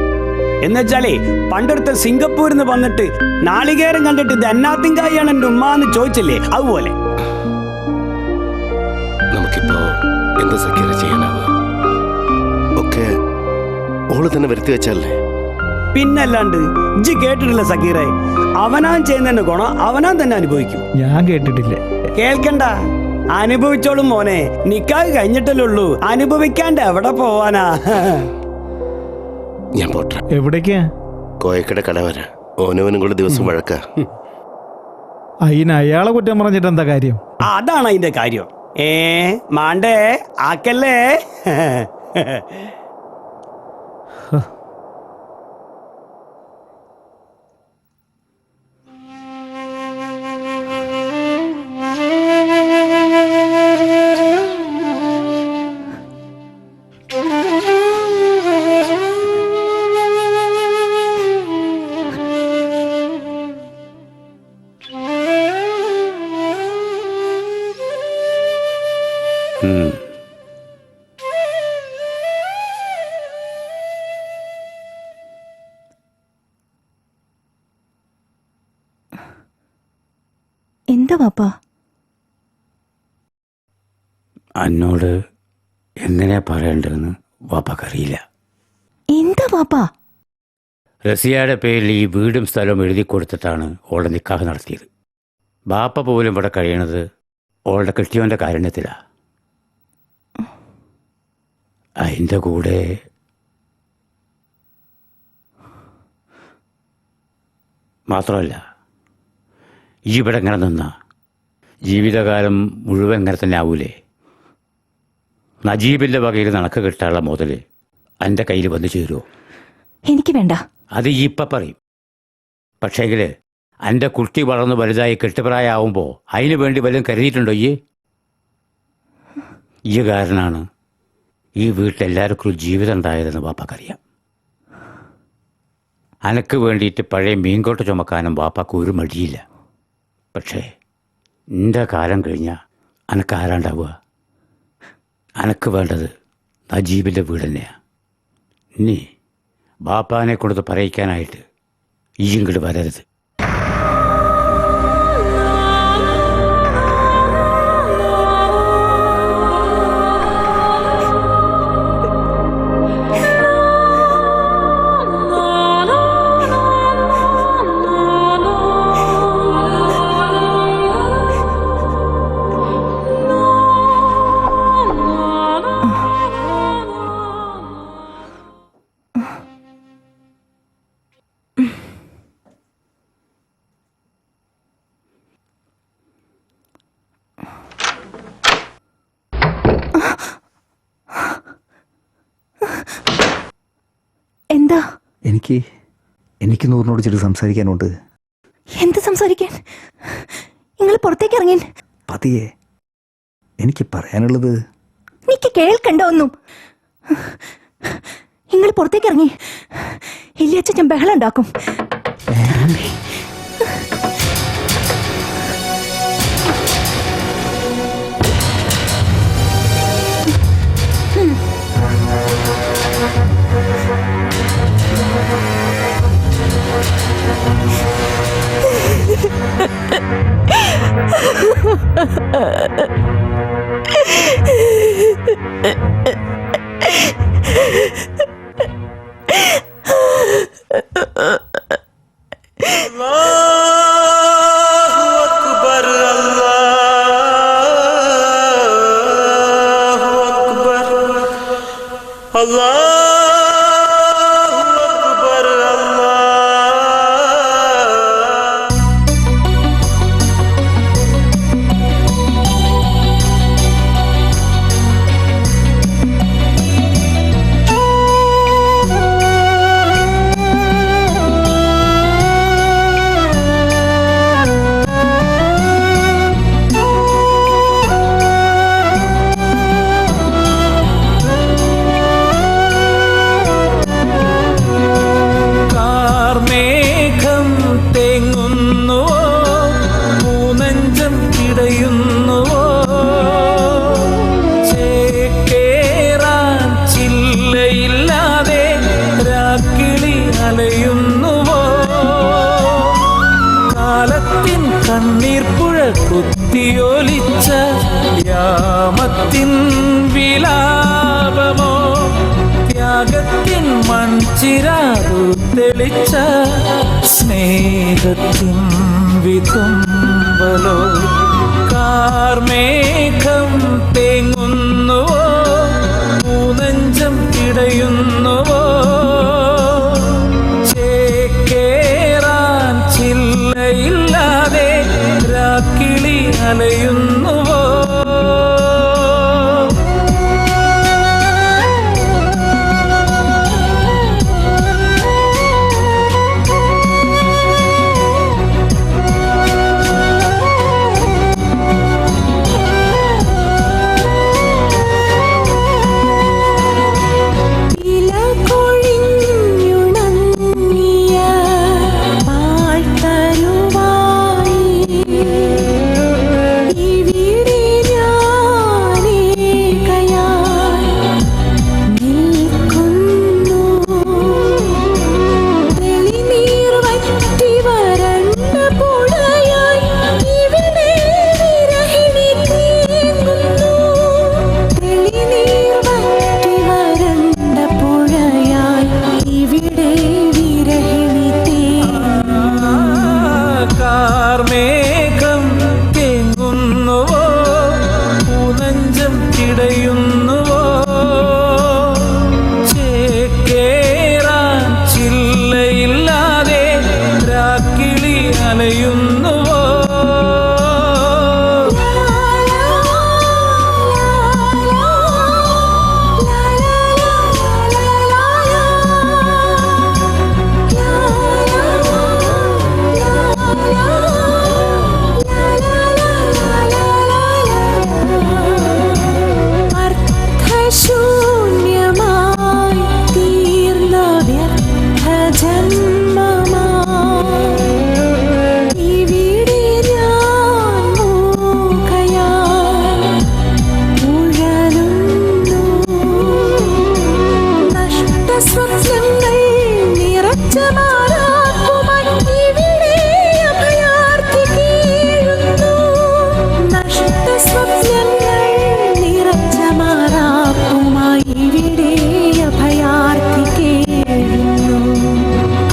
എന്നുവെച്ചാലേ പണ്ടെടുത്ത സിംഗപ്പൂരിൽ നിന്ന് വന്നിട്ട് നാളികേരം കണ്ടിട്ട് ഇത് എന്നാത്തിങ്കായാണ് എന്റെ ഉമ്മാന്ന് ചോദിച്ചില്ലേ, അതുപോലെ. നമുക്കിപ്പോ എന്താ സഖ്യത ചെയ്യാനാവുക? അതൊക്കെ ഓള് തന്നെ വരുത്തി വെച്ചല്ലേ. പിന്നല്ലാണ്ട് ഇജ്ജ് കേട്ടിട്ടില്ല സക്കീറെ, അവനാൻ ചെയ്യുന്നതിന്റെ ഗുണം അവനാൻ തന്നെ അനുഭവിക്കും. ഞാൻ കേട്ടിട്ടില്ല. കേൾക്കണ്ട, അനുഭവിച്ചോളും മോനെ. നിക്കാഹ് കഴിഞ്ഞിട്ടല്ലേ ഉള്ളൂ, അനുഭവിക്കാണ്ട് എവിടെ പോവാനാ? ഞാൻ പോട്ടെ. എവിടേക്കാ? കോയക്കട കട വരാ. ഓനോനും കൂടെ ദിവസം വഴക്കാ. അതിന് അയാളെ കുറ്റം പറഞ്ഞിട്ട് എന്താ കാര്യം? അതാണ് അതിന്റെ കാര്യം. മാണ്ടേ ആക്കല്ലേ. എന്താ വാപ്പാ? എന്നോട് എങ്ങനെയാ പറയേണ്ടതെന്ന് വാപ്പാക്കറിയില്ല. എന്താ വാപ്പാ? റസിയയുടെ പേരിൽ ഈ വീടും സ്ഥലവും എഴുതി കൊടുത്തിട്ടാണ് ഓളുടെ നിക്കാഹ് നടത്തിയത്. ബാപ്പ പോലും ഇവിടെ കഴിയണത് ഓളുടെ കെട്ടിയോൻ്റെ കാരുണ്യത്തിലാണ്. അതിൻ്റെ കൂടെ മാത്രമല്ല, ഈ ഇവിടെ ഇങ്ങനെ നിന്ന ജീവിതകാലം മുഴുവൻ ഇങ്ങനെ തന്നെ ആവൂലേ? നജീബിൻ്റെ വകയിൽ നടക്ക് കിട്ടാനുള്ള മുതൽ എൻ്റെ കയ്യിൽ വന്നു ചേരുമോ? എനിക്ക് വേണ്ട. അത് ഈ ഇപ്പം പറയും. പക്ഷേങ്കിൽ എൻ്റെ കുട്ടി വളർന്ന് വലുതായി കെട്ടുപ്രായമാവുമ്പോൾ അതിന് വേണ്ടി വല്ലതും കരുതിയിട്ടുണ്ടോ? ഈ കാരണമാണ് ഈ വീട്ടിലെല്ലാവർക്കും ജീവിതം ഉണ്ടായതെന്ന് വാപ്പാക്കറിയാം. അനക്ക് വേണ്ടിയിട്ട് പഴയ മീൻകോട്ട് ചുമക്കാനും വാപ്പാക്ക് ഒരു മടിയില്ല. പക്ഷേ എൻ്റെ കാലം കഴിഞ്ഞാൽ അനക്ക് ആരാണ്ടാവുക? അനക്ക് വേണ്ടത് നജീബിൻ്റെ വീട് തന്നെയാണ്. ഇനി ബാപ്പാനെ കൊടുത്ത് പറയിക്കാനായിട്ട് ഈ ഇങ്ങോട്ട് വരരുത്. എന്താ? എനിക്ക് നൂറിനോട് ചെറിയ സംസാരിക്കാനുണ്ട്. എന്ത് സംസാരിക്കാൻ? നിങ്ങൾ പുറത്തേക്ക് ഇറങ്ങി. പതിയെ എനിക്ക് പറയാനുള്ളത്. എനിക്ക് കേൾക്കണ്ട ഒന്നും. നിങ്ങൾ പുറത്തേക്ക് ഇറങ്ങി. ഇല്ലച്ച ഞാൻ ബഹളം ഉണ്ടാക്കും. യാമത്തിൻ വിലാപമോ മൺചിരാതു തെളിച്ച സ്നേഹത്തിൻ വിതുമ്പലോ കാർമേഘം തേങ്ങുന്നുവോ പൂനെഞ്ചം പിടയുന്നുവോ ചേക്കേറാൻ ചില്ലയില്ലാതെ രാക്കിളി അലയുന്നുവോ കാർമേഘം തേങ്ങുന്നുവോ പൂനെഞ്ചം പിടയുന്നുവോ ചേക്കേറാൻ ചില്ലയില്ലാതെ രാക്കിളി അലയുന്നുവോ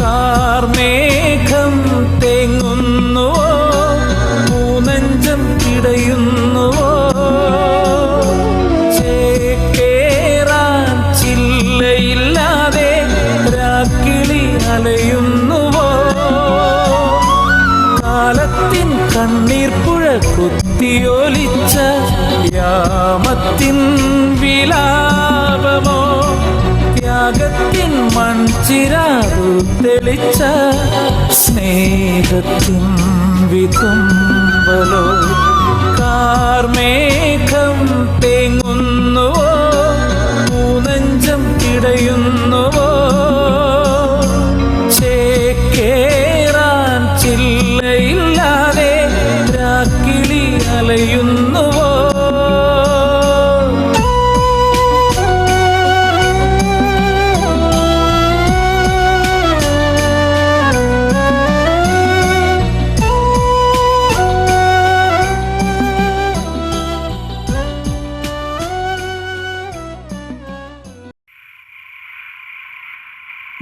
കാർമേഘം തേങ്ങുന്നുവോ പൂനെഞ്ചം പിടയുന്നുവോ ചേക്കേറാൻ ചില്ലയില്ലാതെ രാക്കിളി അലയുന്നുവോ കാലത്തിൻ കണ്ണീർപ്പുഴ കുത്തിയൊലിച്ച യാമത്തിൻ വിലാപമോ ത്യാഗത്തിൻ മൺചിരാതു തെളിച്ച സ്നേഹത്തിൻ വിതുമ്പലോ കാർമേഘം തേങ്ങുന്നുവോ പൂനെഞ്ചം പിടയുന്നുവോ ചേക്കേറാൻ ചില്ലയില്ലാതെ രാക്കിളി അലയുന്നുവോ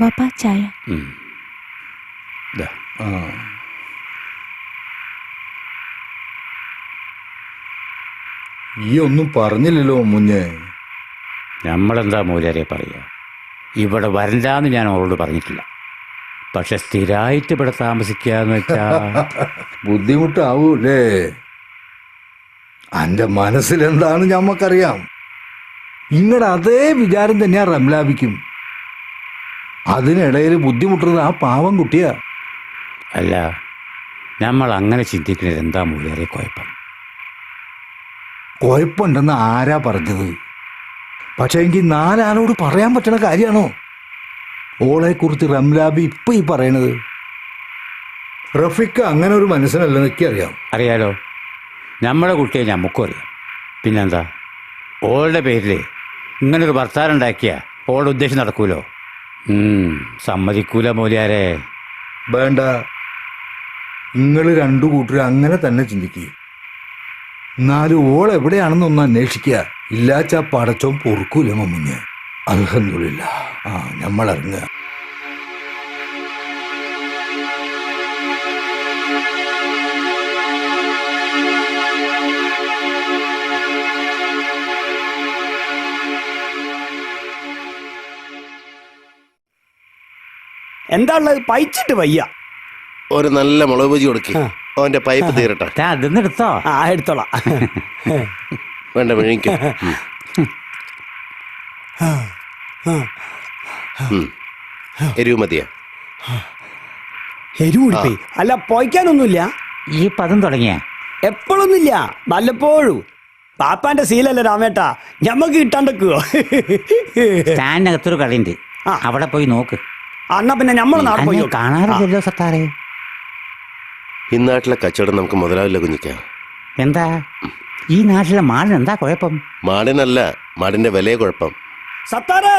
ബാപ്പാ ചായ. ഈ ഒന്നും പറഞ്ഞില്ലല്ലോ മുന്നേ. നമ്മളെന്താ മൂലരെ പറയുക, ഇവിടെ വരണ്ടാന്ന് ഞാൻ അവളോട് പറഞ്ഞിട്ടില്ല. പക്ഷെ സ്ഥിരമായിട്ട് ഇവിടെ താമസിക്കാന്ന് വെച്ചാ ബുദ്ധിമുട്ടാവൂലേ? അന്റെ മനസ്സിലെന്താന്ന് ഞമ്മക്കറിയാം. ഇങ്ങടെ അതേ വിചാരം തന്നെയാ റംലാബിക്കും. അതിനിടയിൽ ബുദ്ധിമുട്ടുന്നത് ആ പാവം കുട്ടിയാ. അല്ല, നമ്മൾ അങ്ങനെ ചിന്തിക്കുന്നത് എന്താ മൂലരെ കുഴപ്പം? കുഴപ്പമുണ്ടെന്ന് ആരാ പറഞ്ഞത്? പക്ഷെ എങ്കിൽ നാലാളോട് പറയാൻ പറ്റണ കാര്യമാണോ ഓളെക്കുറിച്ച് റംലാബി ഇപ്പൊ ഈ പറയണത്? റഫീഖ് അങ്ങനെ ഒരു മനുഷ്യനല്ലെന്ന് എനിക്കറിയാം. അറിയാലോ, നമ്മളെ കുട്ടിയെ നമുക്കും അറിയാം. പിന്നെന്താ, ഓളുടെ പേരിൽ ഇങ്ങനൊരു ഭർത്താവ് ഉണ്ടാക്കിയ ഓളുടെ ഉദ്ദേശം നടക്കൂലോ? സമ്മതിക്കൂല മൂലിയാരെ. വേണ്ട, നിങ്ങൾ രണ്ടു കൂട്ടരും അങ്ങനെ തന്നെ ചിന്തിക്കുക. എന്നാലും ഓൾ എവിടെയാണെന്നൊന്ന് അന്വേഷിക്കുക. ഇല്ലാച്ച പടച്ചോൻ പൊറുക്കൂല മമ്മുഞ്ഞ്. അൽഹംദുലില്ലാ. നമ്മളറിഞ്ഞ എന്താ ഉള്ളത്? പൈച്ചിട്ട് വയ്യ. ഒരു നല്ല മുളക് ബജി കൊടുക്കി, അവന്റെ പൈപ്പ് തീരട്ടെ. അതൊന്നും എടുത്തോ? ആ, എടുത്തോളാം. വേണ്ട വിഴിക്കും. എരിവ് മതിയാ? എരിവ് കൂടിപ്പോയി. അല്ല, പോയിക്കാനൊന്നുമില്ല. ഈ പദം തുടങ്ങിയ എപ്പോഴൊന്നുമില്ല, വല്ലപ്പോഴും. പാപ്പാന്റെ ശീലല്ലേ രാമേട്ടാ, ഞമ്മക്ക് കിട്ടാണ്ടക്കുവോ? സ്റ്റാൻഡിനകത്തൊരു കളിയുണ്ട്, അവിടെ പോയി നോക്ക്. അന്നാ പിന്നെ നമ്മൾ നാളെ പോയി കാണാറില്ലല്ലോ സത്താറേ. ഈ നാട്ടിലെ കച്ചവടം നമുക്ക് മുതലാവില്ല കുഞ്ഞിക്ക. എന്താ ഈ നാട്ടിലെ മാടിന് എന്താ കുഴപ്പം? മാടിനല്ല, മാടിന്റെ വിലയെ കുഴപ്പം. സത്താറേ,